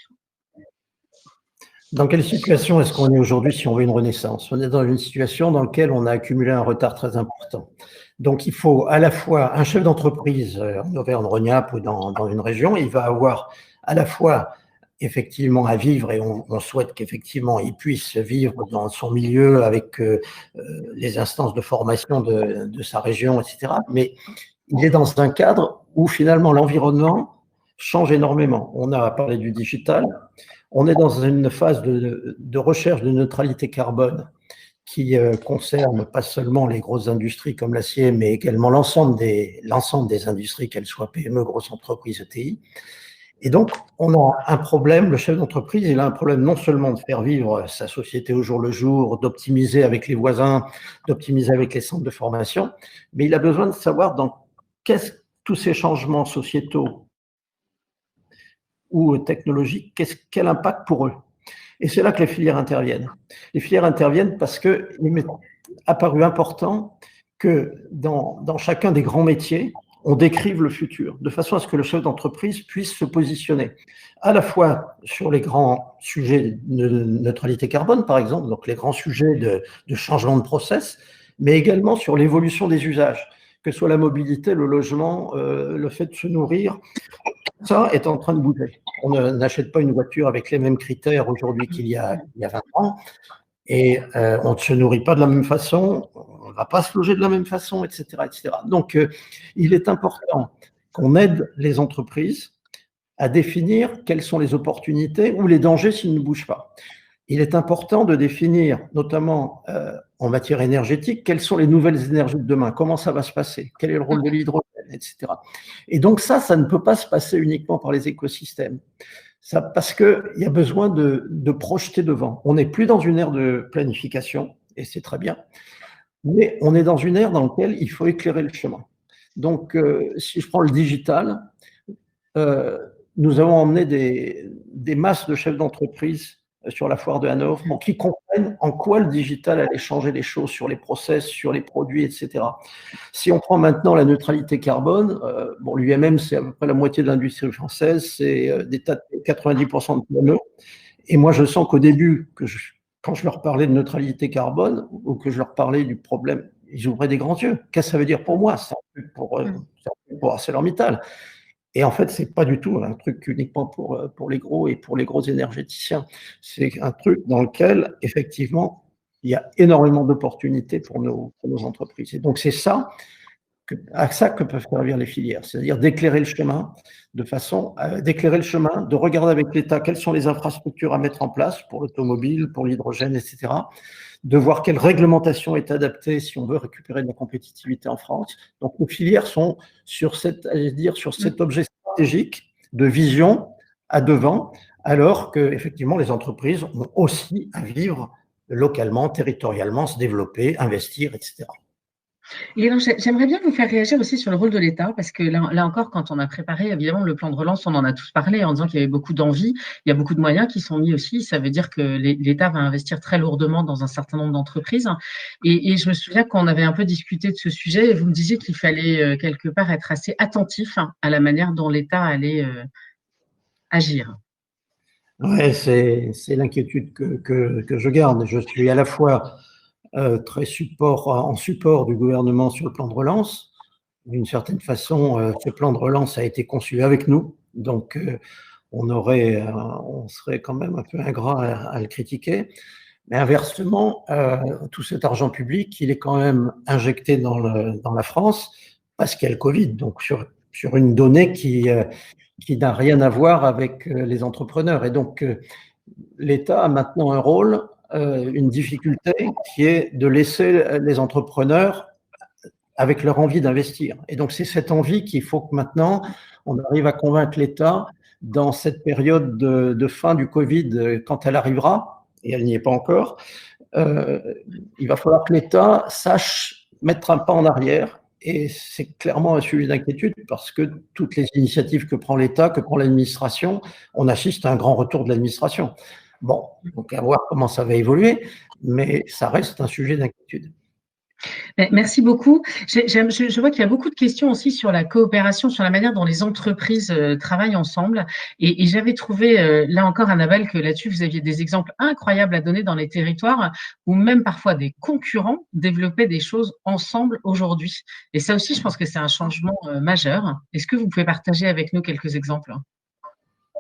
Dans quelle situation est-ce qu'on est aujourd'hui si on veut une renaissance? On est dans une situation dans laquelle on a accumulé un retard très important. Donc, il faut à la fois un chef d'entreprise en Auvergne-Rhône-Alpes ou dans une région, il va avoir à la fois effectivement à vivre, et on souhaite qu'effectivement il puisse vivre dans son milieu avec les instances de formation de sa région, etc. Mais il est dans un cadre où finalement l'environnement change énormément. On a parlé du digital, on est dans une phase de recherche de neutralité carbone qui concerne pas seulement les grosses industries comme l'acier, mais également l'ensemble des industries, qu'elles soient PME, grosses entreprises, ETI. Et donc, on a un problème, le chef d'entreprise, il a un problème non seulement de faire vivre sa société au jour le jour, d'optimiser avec les voisins, d'optimiser avec les centres de formation, mais il a besoin de savoir dans tous ces changements sociétaux ou technologiques, quel impact pour eux. Et c'est là que les filières interviennent. Les filières interviennent parce qu'il m'est apparu important que dans chacun des grands métiers, on décrive le futur, de façon à ce que le chef d'entreprise puisse se positionner à la fois sur les grands sujets de neutralité carbone, par exemple, donc les grands sujets de changement de process, mais également sur l'évolution des usages, que ce soit la mobilité, le logement, le fait de se nourrir. Ça est en train de bouger. On n'achète pas une voiture avec les mêmes critères aujourd'hui qu'il y a 20 ans, et on ne se nourrit pas de la même façon, on ne va pas se loger de la même façon, etc. etc. Donc, il est important qu'on aide les entreprises à définir quelles sont les opportunités ou les dangers s'ils ne bougent pas. Il est important de définir, notamment en matière énergétique, quelles sont les nouvelles énergies de demain, comment ça va se passer, quel est le rôle de l'hydrogène, etc. Et donc ça ne peut pas se passer uniquement par les écosystèmes. Ça, parce qu'il y a besoin de projeter devant. On n'est plus dans une ère de planification, et c'est très bien, mais on est dans une ère dans laquelle il faut éclairer le chemin. Donc, si je prends le digital, nous avons emmené des masses de chefs d'entreprise sur la foire de Hanovre pour qu'ils comprennent en quoi le digital allait changer les choses sur les process, sur les produits, etc. Si on prend maintenant la neutralité carbone, l'UMM, c'est à peu près la moitié de l'industrie française, c'est 90% de PME. Et moi, je sens qu'au début, quand je leur parlais de neutralité carbone ou que je leur parlais du problème, ils ouvraient des grands yeux. Qu'est-ce que ça veut dire pour moi? C'est un truc pour ArcelorMittal. Et en fait, c'est pas du tout un truc uniquement pour les gros et pour les gros énergéticiens. C'est un truc dans lequel, effectivement, il y a énormément d'opportunités pour nos entreprises. Et donc, c'est à ça que peuvent servir les filières, c'est-à-dire d'éclairer le chemin, de regarder avec l'État quelles sont les infrastructures à mettre en place pour l'automobile, pour l'hydrogène, etc., de voir quelle réglementation est adaptée si on veut récupérer de la compétitivité en France. Donc, nos filières sont sur cet objet stratégique de vision à devant, alors que effectivement les entreprises ont aussi à vivre localement, territorialement, se développer, investir, etc. Et alors, j'aimerais bien vous faire réagir aussi sur le rôle de l'État, parce que là encore, quand on a préparé évidemment le plan de relance, on en a tous parlé en disant qu'il y avait beaucoup d'envie, il y a beaucoup de moyens qui sont mis aussi. Ça veut dire que l'État va investir très lourdement dans un certain nombre d'entreprises. Et je me souviens qu'on avait un peu discuté de ce sujet, et vous me disiez qu'il fallait quelque part être assez attentif à la manière dont l'État allait agir. Ouais, c'est l'inquiétude que je garde. Je suis à la fois très en support du gouvernement sur le plan de relance. D'une certaine façon, ce plan de relance a été conçu avec nous, donc on serait quand même un peu ingrat à le critiquer. Mais inversement, tout cet argent public, il est quand même injecté dans la France parce qu'il y a le Covid, donc sur une donnée qui n'a rien à voir avec les entrepreneurs. Et donc, l'État a maintenant un rôle, une difficulté qui est de laisser les entrepreneurs avec leur envie d'investir. Et donc, c'est cette envie qu'il faut que maintenant, on arrive à convaincre l'État dans cette période de fin du Covid, quand elle arrivera, et elle n'y est pas encore, il va falloir que l'État sache mettre un pas en arrière. Et c'est clairement un sujet d'inquiétude parce que toutes les initiatives que prend l'État, que prend l'administration, on assiste à un grand retour de l'administration. Bon, donc à voir comment ça va évoluer, mais ça reste un sujet d'inquiétude. Merci beaucoup. Je vois qu'il y a beaucoup de questions aussi sur la coopération, sur la manière dont les entreprises travaillent ensemble. Et j'avais trouvé, là encore, Annabelle, que là-dessus, vous aviez des exemples incroyables à donner dans les territoires où même parfois des concurrents développaient des choses ensemble aujourd'hui. Et ça aussi, je pense que c'est un changement majeur. Est-ce que vous pouvez partager avec nous quelques exemples?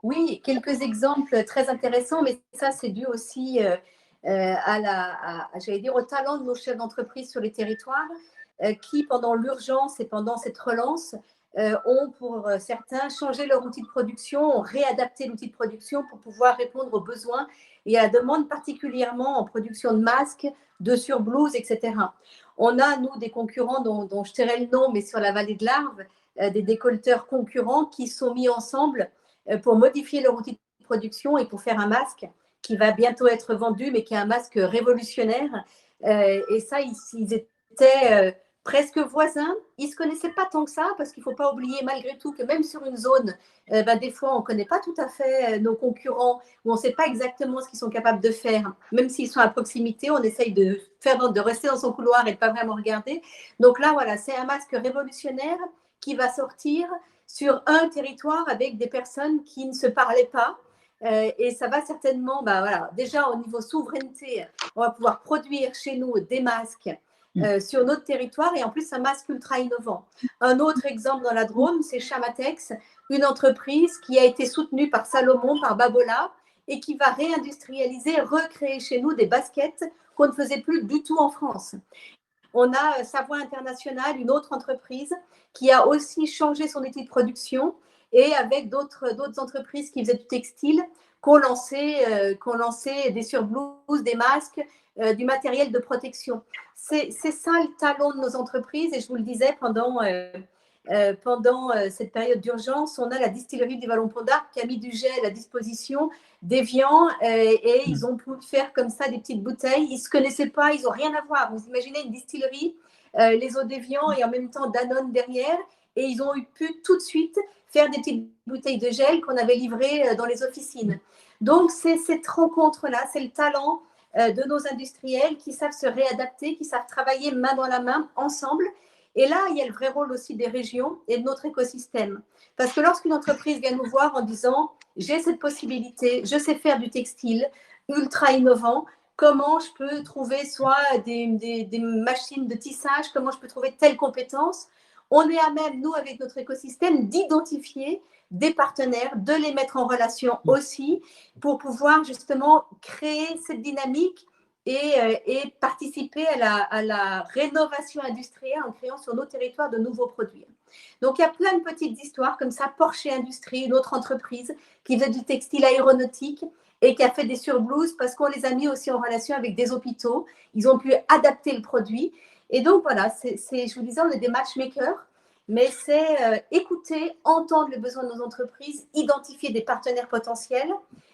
Oui, quelques exemples très intéressants, mais ça, c'est dû aussi j'allais dire, au talent de nos chefs d'entreprise sur les territoires qui, pendant l'urgence et pendant cette relance, ont pour certains changé leur outil de production, ont réadapté l'outil de production pour pouvoir répondre aux besoins et à la demande, particulièrement en production de masques, de surblouses, etc. On a, nous, des concurrents dont je tairai le nom, mais sur la vallée de l'Arve, des décolleteurs concurrents qui sont mis ensemble pour modifier leur outil de production et pour faire un masque qui va bientôt être vendu, mais qui est un masque révolutionnaire. Et ça, ils étaient presque voisins. Ils ne se connaissaient pas tant que ça, parce qu'il ne faut pas oublier malgré tout que même sur une zone, des fois, on ne connaît pas tout à fait nos concurrents, ou on ne sait pas exactement ce qu'ils sont capables de faire. Même s'ils sont à proximité, on essaye de rester dans son couloir et de ne pas vraiment regarder. Donc là, voilà, c'est un masque révolutionnaire qui va sortir sur un territoire avec des personnes qui ne se parlaient pas. Et ça va certainement, voilà, déjà au niveau souveraineté, on va pouvoir produire chez nous des masques sur notre territoire et en plus un masque ultra innovant. Un autre exemple dans la Drôme, c'est Chamatex, une entreprise qui a été soutenue par Salomon, par Babola et qui va réindustrialiser, recréer chez nous des baskets qu'on ne faisait plus du tout en France. On a Savoie International, une autre entreprise qui a aussi changé son outil de production et avec d'autres entreprises qui faisaient du textile, qu'on lançait des surblouses, des masques, du matériel de protection. C'est ça le talent de nos entreprises. Et je vous le disais, pendant cette période d'urgence, on a la distillerie du Vallon-Pont d'Arc qui a mis du gel à disposition d'Évian et ils ont pu faire comme ça des petites bouteilles. Ils ne se connaissaient pas, ils n'ont rien à voir. Vous imaginez une distillerie, les eaux d'Évian et en même temps Danone derrière. Et ils ont pu tout de suite faire des petites bouteilles de gel qu'on avait livrées dans les officines. Donc, c'est cette rencontre-là, c'est le talent de nos industriels qui savent se réadapter, qui savent travailler main dans la main, ensemble. Et là, il y a le vrai rôle aussi des régions et de notre écosystème. Parce que lorsqu'une entreprise vient nous voir en disant « j'ai cette possibilité, je sais faire du textile ultra innovant », comment je peux trouver soit des machines de tissage, comment je peux trouver telle compétence. On est à même, nous, avec notre écosystème, d'identifier des partenaires, de les mettre en relation aussi pour pouvoir justement créer cette dynamique et participer à la rénovation industrielle en créant sur nos territoires de nouveaux produits. Donc, il y a plein de petites histoires comme ça. Porcher Industrie, une autre entreprise qui faisait du textile aéronautique et qui a fait des surblouses parce qu'on les a mis aussi en relation avec des hôpitaux. Ils ont pu adapter le produit. Et donc, voilà, je vous disais, on est des matchmakers, mais c'est écouter, entendre les besoins de nos entreprises, identifier des partenaires potentiels.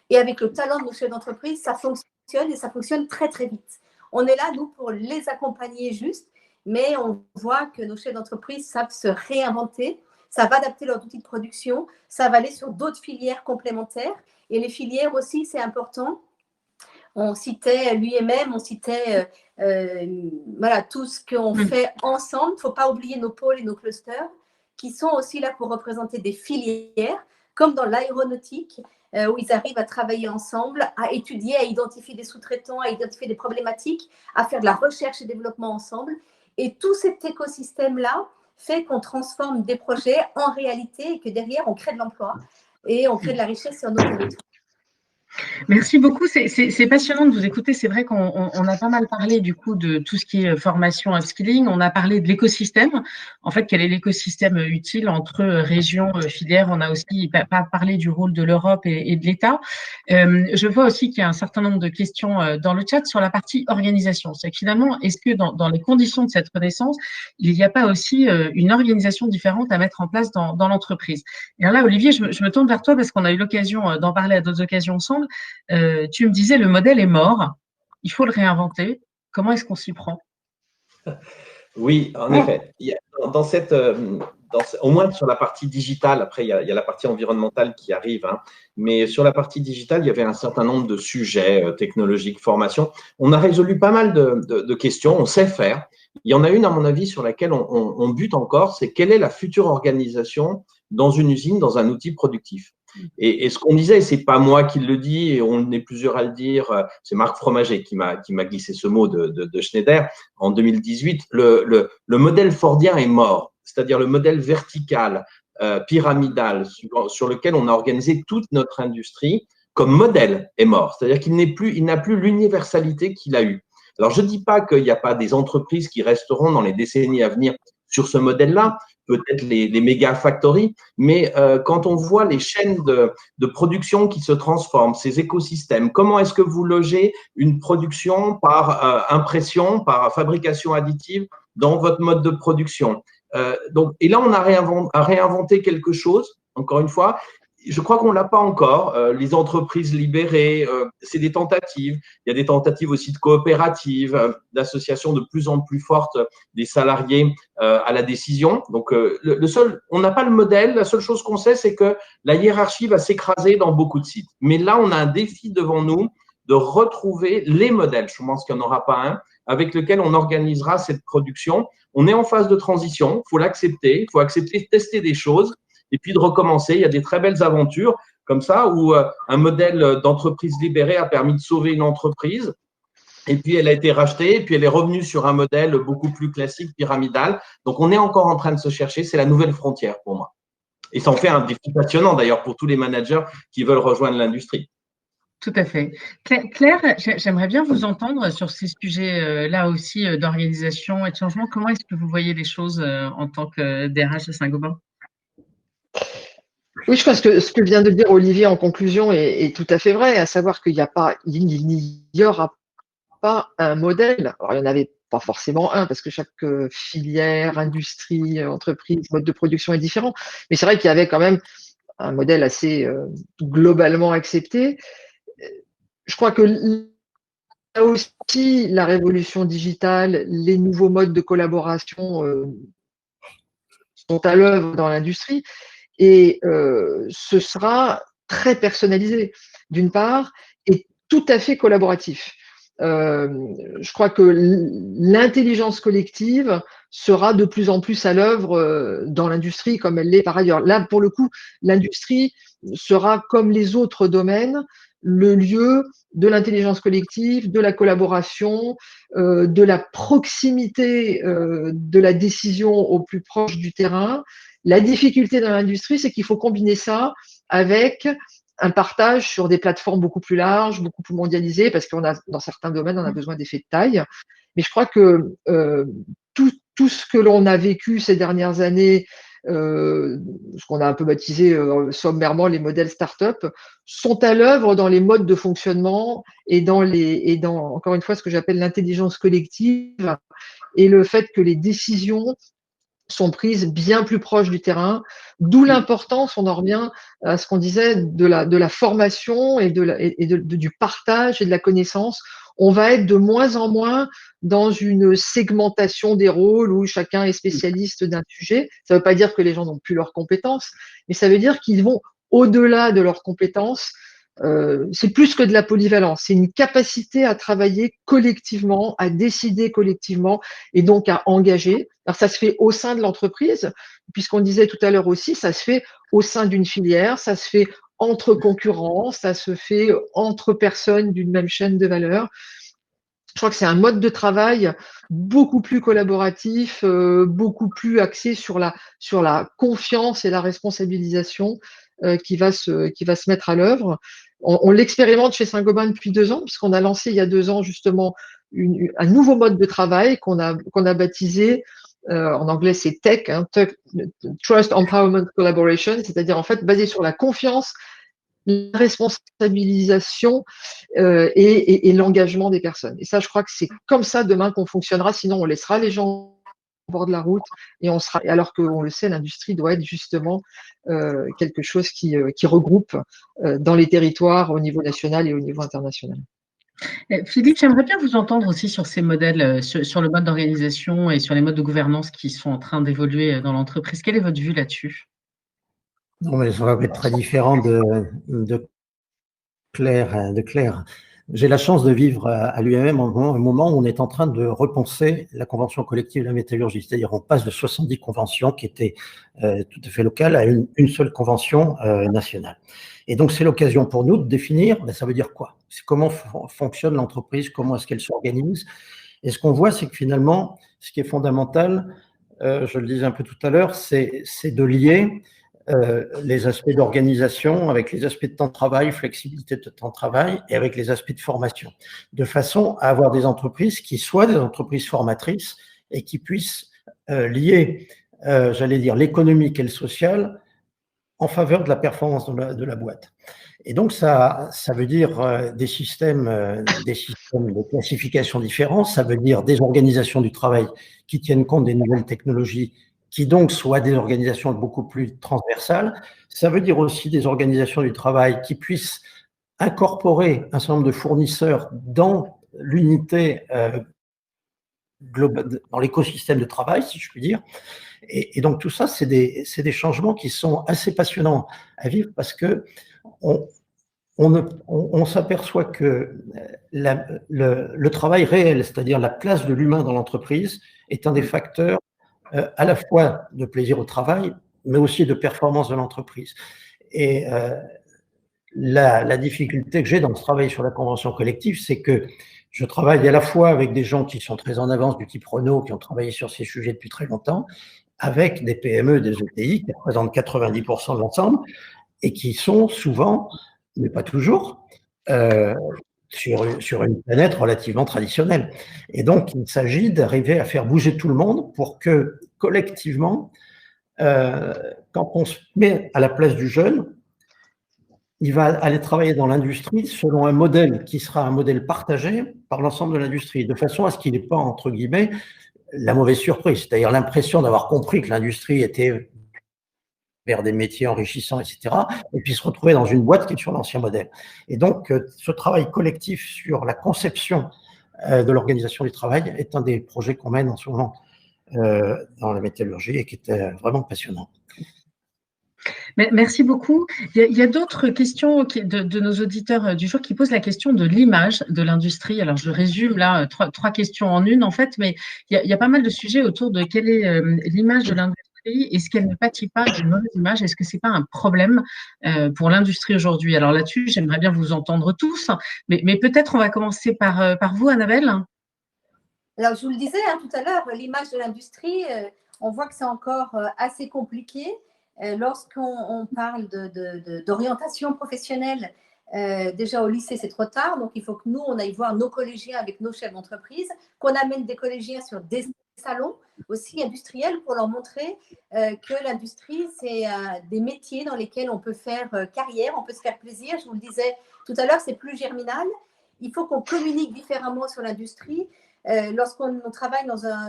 Et avec le talent de nos chefs d'entreprise, ça fonctionne et ça fonctionne très, très vite. On est là, nous, pour les accompagner juste, mais on voit que nos chefs d'entreprise savent se réinventer, ça va adapter leur outil de production, ça va aller sur d'autres filières complémentaires. Et les filières aussi, c'est important. On citait l'UMM, on citait voilà, tout ce qu'on fait ensemble. Il ne faut pas oublier nos pôles et nos clusters qui sont aussi là pour représenter des filières, comme dans l'aéronautique, où ils arrivent à travailler ensemble, à étudier, à identifier des sous-traitants, à identifier des problématiques, à faire de la recherche et développement ensemble. Et tout cet écosystème-là fait qu'on transforme des projets en réalité et que derrière, on crée de l'emploi et on crée de la richesse sur nos territoires. Merci beaucoup. C'est passionnant de vous écouter. C'est vrai qu'on a pas mal parlé du coup de tout ce qui est formation, upskilling. On a parlé de l'écosystème. En fait, quel est l'écosystème utile entre régions, filières. On a aussi pas parlé du rôle de l'Europe et de l'État. Je vois aussi qu'il y a un certain nombre de questions dans le chat sur la partie organisation. C'est que finalement, est-ce que dans les conditions de cette renaissance, il n'y a pas aussi une organisation différente à mettre en place dans l'entreprise? Et alors là, Olivier, je me tourne vers toi parce qu'on a eu l'occasion d'en parler à d'autres occasions ensemble. Tu me disais, le modèle est mort, il faut le réinventer. Comment est-ce qu'on s'y prend? Oui, en effet. Dans cette, au moins sur la partie digitale, après il y a la partie environnementale qui arrive, hein, mais sur la partie digitale, il y avait un certain nombre de sujets technologiques, formation. On a résolu pas mal de questions, on sait faire. Il y en a une, à mon avis, sur laquelle on bute encore, c'est quelle est la future organisation dans une usine, dans un outil productif. Et ce qu'on disait, c'est pas moi qui le dis, et on est plusieurs à le dire, c'est Marc Fromager qui m'a glissé ce mot de Schneider en 2018. Le modèle fordien est mort, c'est-à-dire le modèle vertical, pyramidal, sur lequel on a organisé toute notre industrie, comme modèle est mort. C'est-à-dire qu'il n'a plus l'universalité qu'il a eu. Alors, je ne dis pas qu'il n'y a pas des entreprises qui resteront dans les décennies à venir sur ce modèle-là, peut-être les méga factories, mais quand on voit les chaînes de production qui se transforment, ces écosystèmes, comment est-ce que vous logez une production par impression, par fabrication additive dans votre mode de production? Et là, on a réinventé quelque chose, encore une fois. Je crois qu'on ne l'a pas encore. Les entreprises libérées, c'est des tentatives. Il y a des tentatives aussi de coopératives, d'associations de plus en plus fortes des salariés à la décision. Donc, on n'a pas le modèle. La seule chose qu'on sait, c'est que la hiérarchie va s'écraser dans beaucoup de sites. Mais là, on a un défi devant nous de retrouver les modèles. Je pense qu'il n'y en aura pas un avec lequel on organisera cette production. On est en phase de transition. Il faut l'accepter. Il faut accepter de tester des choses et puis de recommencer. Il y a des très belles aventures comme ça où un modèle d'entreprise libérée a permis de sauver une entreprise et puis elle a été rachetée et puis elle est revenue sur un modèle beaucoup plus classique, pyramidal. Donc, on est encore en train de se chercher. C'est la nouvelle frontière pour moi. Et ça en fait un défi passionnant d'ailleurs pour tous les managers qui veulent rejoindre l'industrie. Tout à fait. Claire, j'aimerais bien vous entendre sur ces sujets-là aussi d'organisation et de changement. Comment est-ce que vous voyez les choses en tant que DRH de Saint-Gobain? Oui, je pense que ce que vient de dire Olivier en conclusion est tout à fait vrai, à savoir qu'il n'y aura pas un modèle. Alors, il n'y en avait pas forcément un, parce que chaque filière, industrie, entreprise, mode de production est différent. Mais c'est vrai qu'il y avait quand même un modèle assez globalement accepté. Je crois que là aussi, la révolution digitale, les nouveaux modes de collaboration sont à l'œuvre dans l'industrie. Et ce sera très personnalisé, d'une part, et tout à fait collaboratif. Je crois que l'intelligence collective sera de plus en plus à l'œuvre dans l'industrie comme elle l'est par ailleurs. Là, pour le coup, l'industrie sera, comme les autres domaines, le lieu de l'intelligence collective, de la collaboration, de la proximité de la décision au plus proche du terrain. La difficulté dans l'industrie, c'est qu'il faut combiner ça avec un partage sur des plateformes beaucoup plus larges, beaucoup plus mondialisées, parce qu'on a, dans certains domaines, on a besoin d'effets de taille. Mais je crois que tout ce que l'on a vécu ces dernières années, ce qu'on a un peu baptisé sommairement les modèles start-up, sont à l'œuvre dans les modes de fonctionnement et dans encore une fois, ce que j'appelle l'intelligence collective et le fait que les décisions sont prises bien plus proches du terrain, d'où l'importance, on en revient à ce qu'on disait, de la formation et du partage et de la connaissance. On va être de moins en moins dans une segmentation des rôles où chacun est spécialiste d'un sujet. Ça ne veut pas dire que les gens n'ont plus leurs compétences, mais ça veut dire qu'ils vont au-delà de leurs compétences. C'est plus que de la polyvalence, c'est une capacité à travailler collectivement, à décider collectivement et donc à engager. Alors ça se fait au sein de l'entreprise, puisqu'on disait tout à l'heure aussi, ça se fait au sein d'une filière, ça se fait entre concurrents, ça se fait entre personnes d'une même chaîne de valeur. Je crois que c'est un mode de travail beaucoup plus collaboratif, beaucoup plus axé sur la confiance et la responsabilisation qui va se mettre à l'œuvre. On l'expérimente chez Saint-Gobain depuis 2 ans, puisqu'on a lancé il y a 2 ans justement un nouveau mode de travail qu'on a baptisé, en anglais c'est TEC, hein, Trust, Empowerment, Collaboration, c'est-à-dire en fait basé sur la confiance, la responsabilisation et l'engagement des personnes. Et ça, je crois que c'est comme ça demain qu'on fonctionnera, sinon on laissera les gens au bord de la route et on sera. Alors qu'on le sait, l'industrie doit être justement quelque chose qui regroupe dans les territoires au niveau national et au niveau international. Philippe, j'aimerais bien vous entendre aussi sur ces modèles, sur le mode d'organisation et sur les modes de gouvernance qui sont en train d'évoluer dans l'entreprise. Quelle est votre vue là-dessus? Non, mais ça va être très différent de Claire. J'ai la chance de vivre à l'UMM au moment où on est en train de repenser la convention collective de la métallurgie. C'est-à-dire on passe de 70 conventions qui étaient tout à fait locales à une seule convention nationale. Et donc c'est l'occasion pour nous de définir, ça veut dire quoi? C'est comment fonctionne l'entreprise, comment est-ce qu'elle s'organise. Et ce qu'on voit, c'est que finalement, ce qui est fondamental, je le disais un peu tout à l'heure, c'est de lier les aspects d'organisation avec les aspects de temps de travail, flexibilité de temps de travail et avec les aspects de formation, de façon à avoir des entreprises qui soient des entreprises formatrices et qui puissent lier, j'allais dire, l'économique et le social en faveur de la performance de la boîte. Et donc, ça veut dire des systèmes de classification différents, ça veut dire des organisations du travail qui tiennent compte des nouvelles technologies, qui donc soient des organisations beaucoup plus transversales. Ça veut dire aussi des organisations du travail qui puissent incorporer un certain nombre de fournisseurs dans l'unité globale, dans l'écosystème de travail, si je puis dire. Et donc tout ça, c'est des changements qui sont assez passionnants à vivre parce que on s'aperçoit que le travail réel, c'est-à-dire la place de l'humain dans l'entreprise, est un des facteurs à la fois de plaisir au travail, mais aussi de performance de l'entreprise. Et la difficulté que j'ai dans ce travail sur la convention collective, c'est que je travaille à la fois avec des gens qui sont très en avance, du type Renault, qui ont travaillé sur ces sujets depuis très longtemps, avec des PME, des ETI, qui représentent 90% de l'ensemble, et qui sont souvent, mais pas toujours, sur une planète relativement traditionnelle. Et donc, il s'agit d'arriver à faire bouger tout le monde pour que, collectivement, quand on se met à la place du jeune, il va aller travailler dans l'industrie selon un modèle qui sera un modèle partagé par l'ensemble de l'industrie, de façon à ce qu'il n'ait pas, entre guillemets, la mauvaise surprise, c'est-à-dire l'impression d'avoir compris que l'industrie était vers des métiers enrichissants, etc., et puis se retrouver dans une boîte qui est sur l'ancien modèle. Et donc, ce travail collectif sur la conception de l'organisation du travail est un des projets qu'on mène en ce moment dans la métallurgie et qui est vraiment passionnant. Merci beaucoup. Il y a d'autres questions de nos auditeurs du jour qui posent la question de l'image de l'industrie. Alors, je résume là trois questions en une, en fait, mais il y a pas mal de sujets autour de quelle est l'image de l'industrie. Est-ce qu'elle ne pâtit pas d'une mauvaise image? Est-ce que ce n'est pas un problème pour l'industrie aujourd'hui? Alors là-dessus, j'aimerais bien vous entendre tous, mais peut-être on va commencer par vous, Annabelle. Alors, je vous le disais tout à l'heure, l'image de l'industrie, on voit que c'est encore assez compliqué. Lorsqu'on parle d'orientation professionnelle, déjà au lycée, c'est trop tard. Donc, il faut que nous, on aille voir nos collégiens avec nos chefs d'entreprise, qu'on amène des collégiens sur des salons aussi industriels pour leur montrer que l'industrie, c'est des métiers dans lesquels on peut faire carrière, on peut se faire plaisir. Je vous le disais tout à l'heure, c'est plus germinal. Il faut qu'on communique différemment sur l'industrie. Lorsqu'on travaille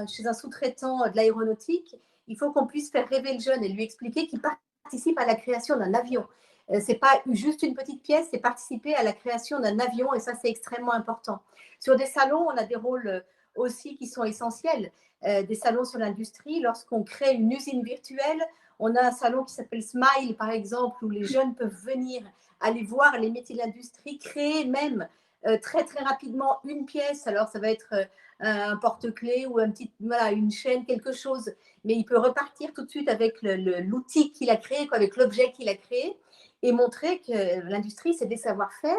chez un sous-traitant de l'aéronautique, il faut qu'on puisse faire rêver le jeune et lui expliquer qu'il participe à la création d'un avion. Ce n'est pas juste une petite pièce, c'est participer à la création d'un avion et ça, c'est extrêmement important. Sur des salons, on a des rôles aussi qui sont essentiels. Des salons sur l'industrie, lorsqu'on crée une usine virtuelle, on a un salon qui s'appelle Smile, par exemple, où les jeunes peuvent venir aller voir les métiers de l'industrie, créer même très, très rapidement une pièce. Alors, ça va être un porte-clés ou une chaîne, quelque chose. Mais il peut repartir tout de suite avec l'outil qu'il a créé, avec l'objet qu'il a créé et montrer que l'industrie, c'est des savoir-faire,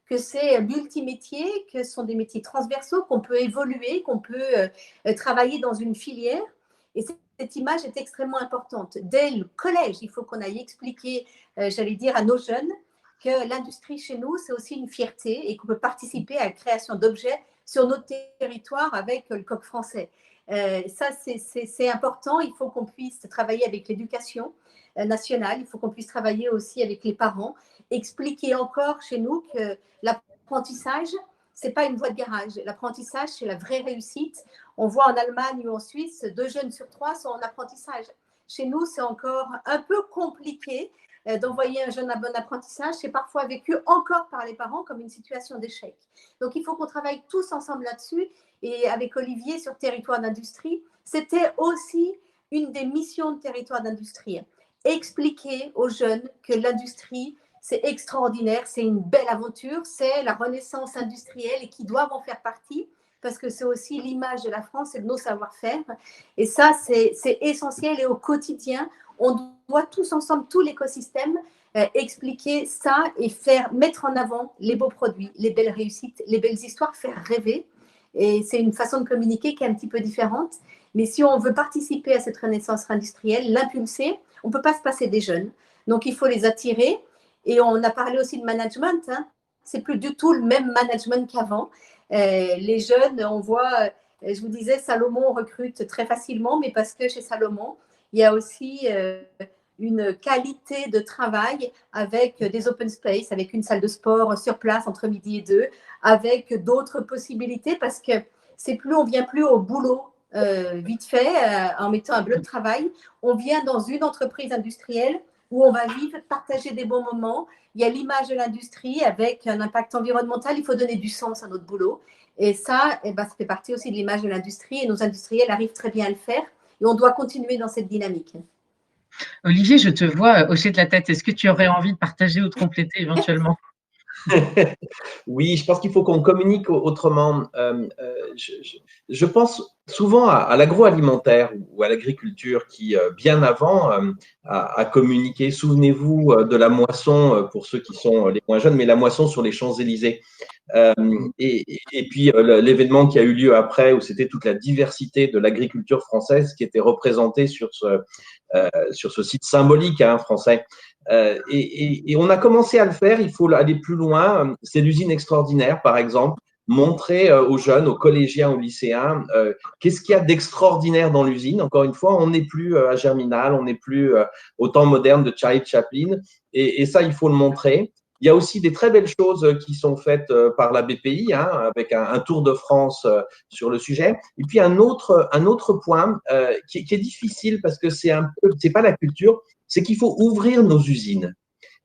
que c'est multimétier, que ce sont des métiers transversaux, qu'on peut évoluer, qu'on peut travailler dans une filière. Et cette image est extrêmement importante. Dès le collège, il faut qu'on aille expliquer, j'allais dire, à nos jeunes que l'industrie chez nous, c'est aussi une fierté et qu'on peut participer à la création d'objets sur notre territoire avec le coq français. Ça, c'est important. Il faut qu'on puisse travailler avec l'éducation nationale. Il faut qu'on puisse travailler aussi avec les parents. Expliquer encore chez nous que l'apprentissage, ce n'est pas une voie de garage. L'apprentissage, c'est la vraie réussite. On voit en Allemagne ou en Suisse, 2 jeunes sur 3 sont en apprentissage. Chez nous, c'est encore un peu compliqué d'envoyer un jeune à bon apprentissage. C'est parfois vécu encore par les parents comme une situation d'échec. Donc, il faut qu'on travaille tous ensemble là-dessus. Et avec Olivier sur Territoire d'industrie, c'était aussi une des missions de Territoire d'industrie. Expliquer aux jeunes que l'industrie, c'est extraordinaire, c'est une belle aventure, c'est la renaissance industrielle et qu'ils doivent en faire partie parce que c'est aussi l'image de la France et de nos savoir-faire. Et ça, c'est essentiel et au quotidien, on doit tous ensemble, tout l'écosystème, expliquer ça et mettre en avant les beaux produits, les belles réussites, les belles histoires, faire rêver. Et c'est une façon de communiquer qui est un petit peu différente. Mais si on veut participer à cette renaissance industrielle, l'impulser, on ne peut pas se passer des jeunes. Donc, il faut les attirer. Et on a parlé aussi de management. C'est plus du tout le même management qu'avant. Les jeunes, on voit, je vous disais, Salomon recrute très facilement, mais parce que chez Salomon, il y a aussi une qualité de travail avec des open space, avec une salle de sport sur place entre midi et 2, avec d'autres possibilités, parce que c'est plus, on ne vient plus au boulot vite fait en mettant un bloc de travail. On vient dans une entreprise industrielle où on va vivre, partager des bons moments. Il y a l'image de l'industrie avec un impact environnemental. Il faut donner du sens à notre boulot. Et ça, ça fait partie aussi de l'image de l'industrie. Et nos industriels arrivent très bien à le faire. Et on doit continuer dans cette dynamique. Olivier, je te vois hocher de la tête. Est-ce que tu aurais envie de partager ou de compléter éventuellement? Oui, je pense qu'il faut qu'on communique autrement. Je pense souvent à l'agroalimentaire ou à l'agriculture qui, bien avant, a communiqué. Souvenez-vous de la moisson, pour ceux qui sont les moins jeunes, mais la moisson sur les Champs-Élysées. Et puis l'événement qui a eu lieu après, où c'était toute la diversité de l'agriculture française qui était représentée sur ce site symbolique français. Et on a commencé à le faire, il faut aller plus loin. C'est l'usine extraordinaire, par exemple, montrer aux jeunes, aux collégiens, aux lycéens, qu'est-ce qu'il y a d'extraordinaire dans l'usine. Encore une fois, on n'est plus à Germinal, on n'est plus au temps moderne de Charlie Chaplin, et ça, il faut le montrer. Il y a aussi des très belles choses qui sont faites par la BPI, avec un tour de France sur le sujet. Et puis un autre point qui est difficile parce que c'est pas la culture, c'est qu'il faut ouvrir nos usines.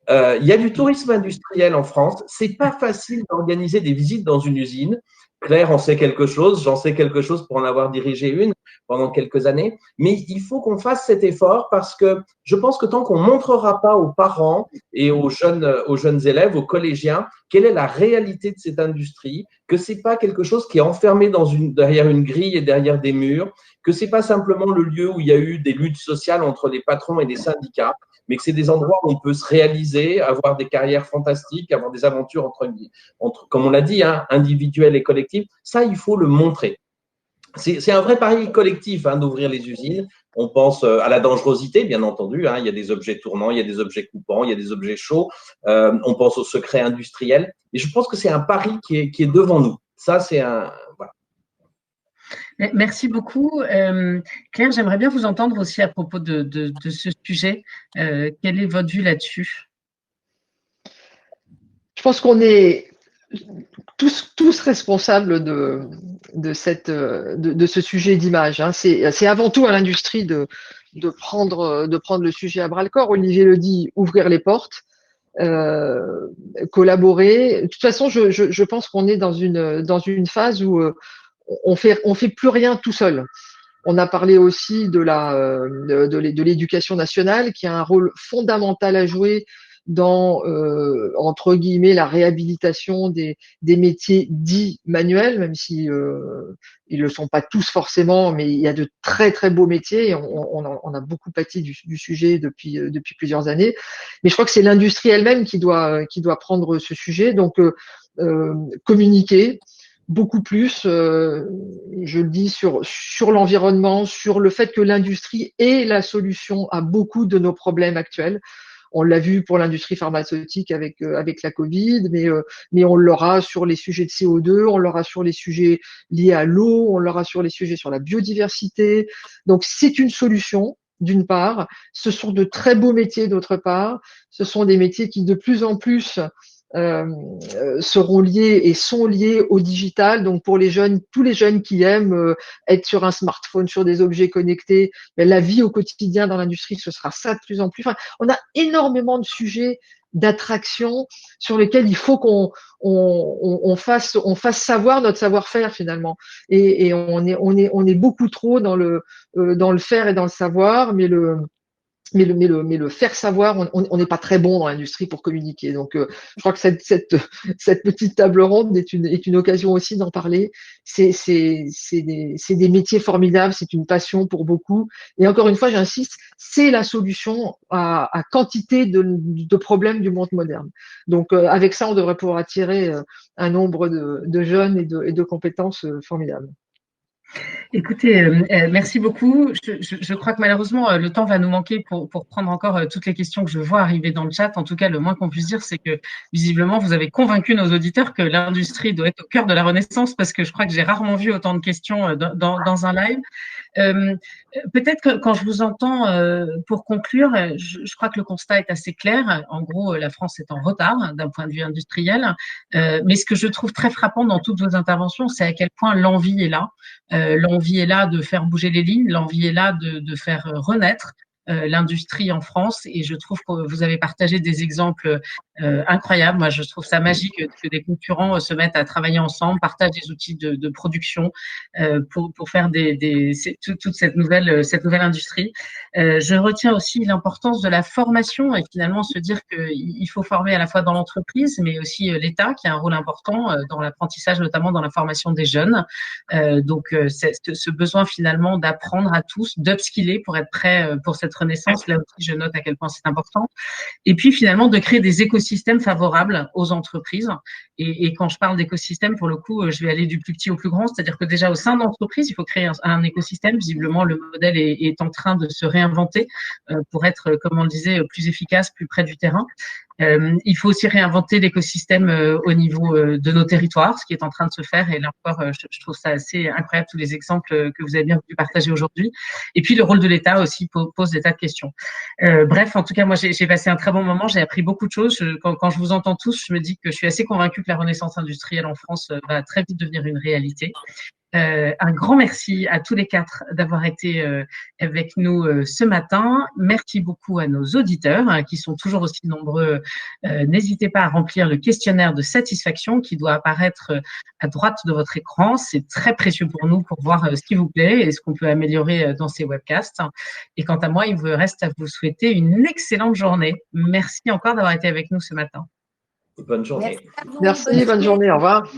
Il y a du tourisme industriel en France. C'est pas facile d'organiser des visites dans une usine. Claire en sait quelque chose, j'en sais quelque chose pour en avoir dirigé une pendant quelques années. Mais il faut qu'on fasse cet effort parce que je pense que tant qu'on ne montrera pas aux parents et aux jeunes élèves, aux collégiens, quelle est la réalité de cette industrie, que ce n'est pas quelque chose qui est enfermé derrière une grille et derrière des murs, que ce n'est pas simplement le lieu où il y a eu des luttes sociales entre les patrons et les syndicats, mais que c'est des endroits où on peut se réaliser, avoir des carrières fantastiques, avoir des aventures entre comme on l'a dit, individuelles et collectives. Ça, il faut le montrer. c'est un vrai pari collectif d'ouvrir les usines. On pense à la dangerosité, bien entendu. Il y a des objets tournants, il y a des objets coupants, il y a des objets chauds. On pense au secret industriel. Et je pense que c'est un pari qui est devant nous. Ça, c'est un… Voilà. Merci beaucoup. Claire, j'aimerais bien vous entendre aussi à propos de ce sujet. Quelle est votre vue là-dessus? Je pense qu'on est tous responsables de ce sujet d'image. C'est avant tout à l'industrie de prendre le sujet à bras-le-corps. Olivier le dit, ouvrir les portes, collaborer. De toute façon, je pense qu'on est dans une phase où on fait plus rien tout seul. On a parlé aussi de l'éducation nationale qui a un rôle fondamental à jouer dans entre guillemets la réhabilitation des métiers dits manuels, même si ils le sont pas tous forcément, mais il y a de très très beaux métiers et on a beaucoup pâti du sujet depuis plusieurs années. Mais je crois que c'est l'industrie elle-même qui doit prendre ce sujet, donc communiquer beaucoup plus, je le dis, sur l'environnement, sur le fait que l'industrie est la solution à beaucoup de nos problèmes actuels. On l'a vu pour l'industrie pharmaceutique avec la Covid, mais on l'aura sur les sujets de CO2, on l'aura sur les sujets liés à l'eau, on l'aura sur les sujets sur la biodiversité. Donc c'est une solution. D'une part, ce sont de très beaux métiers d'autre part, ce sont des métiers qui de plus en plus seront liés et sont liés au digital. Donc pour les jeunes, tous les jeunes qui aiment être sur un smartphone, sur des objets connectés, mais la vie au quotidien dans l'industrie, ce sera ça de plus en plus. Enfin, on a énormément de sujets d'attraction sur lesquels il faut qu'on fasse savoir notre savoir-faire finalement. Et on est beaucoup trop dans le faire et dans le savoir, mais le faire savoir, on n'est pas très bon dans l'industrie pour communiquer. Donc, je crois que cette petite table ronde est une occasion aussi d'en parler. C'est des métiers formidables, c'est une passion pour beaucoup. Et encore une fois, j'insiste, c'est la solution à quantité de problèmes du monde moderne. Donc, avec ça, on devrait pouvoir attirer un nombre de jeunes et de compétences formidables. Écoutez, merci beaucoup. Je crois que malheureusement, le temps va nous manquer pour prendre encore toutes les questions que je vois arriver dans le chat. En tout cas, le moins qu'on puisse dire, c'est que visiblement, vous avez convaincu nos auditeurs que l'industrie doit être au cœur de la Renaissance, parce que je crois que j'ai rarement vu autant de questions dans un live. Peut-être que quand je vous entends, pour conclure, je crois que le constat est assez clair. En gros, la France est en retard d'un point de vue industriel. Mais ce que je trouve très frappant dans toutes vos interventions, c'est à quel point l'envie est là. L'envie est là de faire bouger les lignes, l'envie est là de faire renaître l'industrie en France, et je trouve que vous avez partagé des exemples incroyables. Moi, je trouve ça magique que des concurrents se mettent à travailler ensemble, partagent des outils de production pour faire toute cette nouvelle industrie. Je retiens aussi l'importance de la formation, et finalement se dire qu'il faut former à la fois dans l'entreprise, mais aussi l'État qui a un rôle important dans l'apprentissage, notamment dans la formation des jeunes. Donc, ce besoin finalement d'apprendre à tous, d'upskiller pour être prêt pour cette renaissance. Là aussi, je note à quel point c'est important. Et puis finalement, de créer des écosystèmes favorables aux entreprises. Et quand je parle d'écosystème, pour le coup, je vais aller du plus petit au plus grand. C'est-à-dire que déjà au sein d'entreprise, il faut créer un écosystème. Visiblement, le modèle est en train de se réinventer pour être, comme on le disait, plus efficace, plus près du terrain. Il faut aussi réinventer l'écosystème au niveau de nos territoires, ce qui est en train de se faire. Et là encore, je trouve ça assez incroyable, tous les exemples que vous avez bien pu partager aujourd'hui. Et puis, le rôle de l'État aussi pose des tas de questions. Bref, en tout cas, moi, j'ai passé un très bon moment. J'ai appris beaucoup de choses. Quand je vous entends tous, je me dis que je suis assez convaincue que la renaissance industrielle en France va très vite devenir une réalité. Un grand merci à tous les quatre d'avoir été avec nous ce matin. Merci beaucoup à nos auditeurs qui sont toujours aussi nombreux. N'hésitez pas à remplir le questionnaire de satisfaction qui doit apparaître à droite de votre écran. C'est très précieux pour nous pour voir ce qui vous plaît et ce qu'on peut améliorer dans ces webcasts. Et quant à moi, il me reste à vous souhaiter une excellente journée. Merci encore d'avoir été avec nous ce matin. Bonne journée. Merci, bonne journée, au revoir.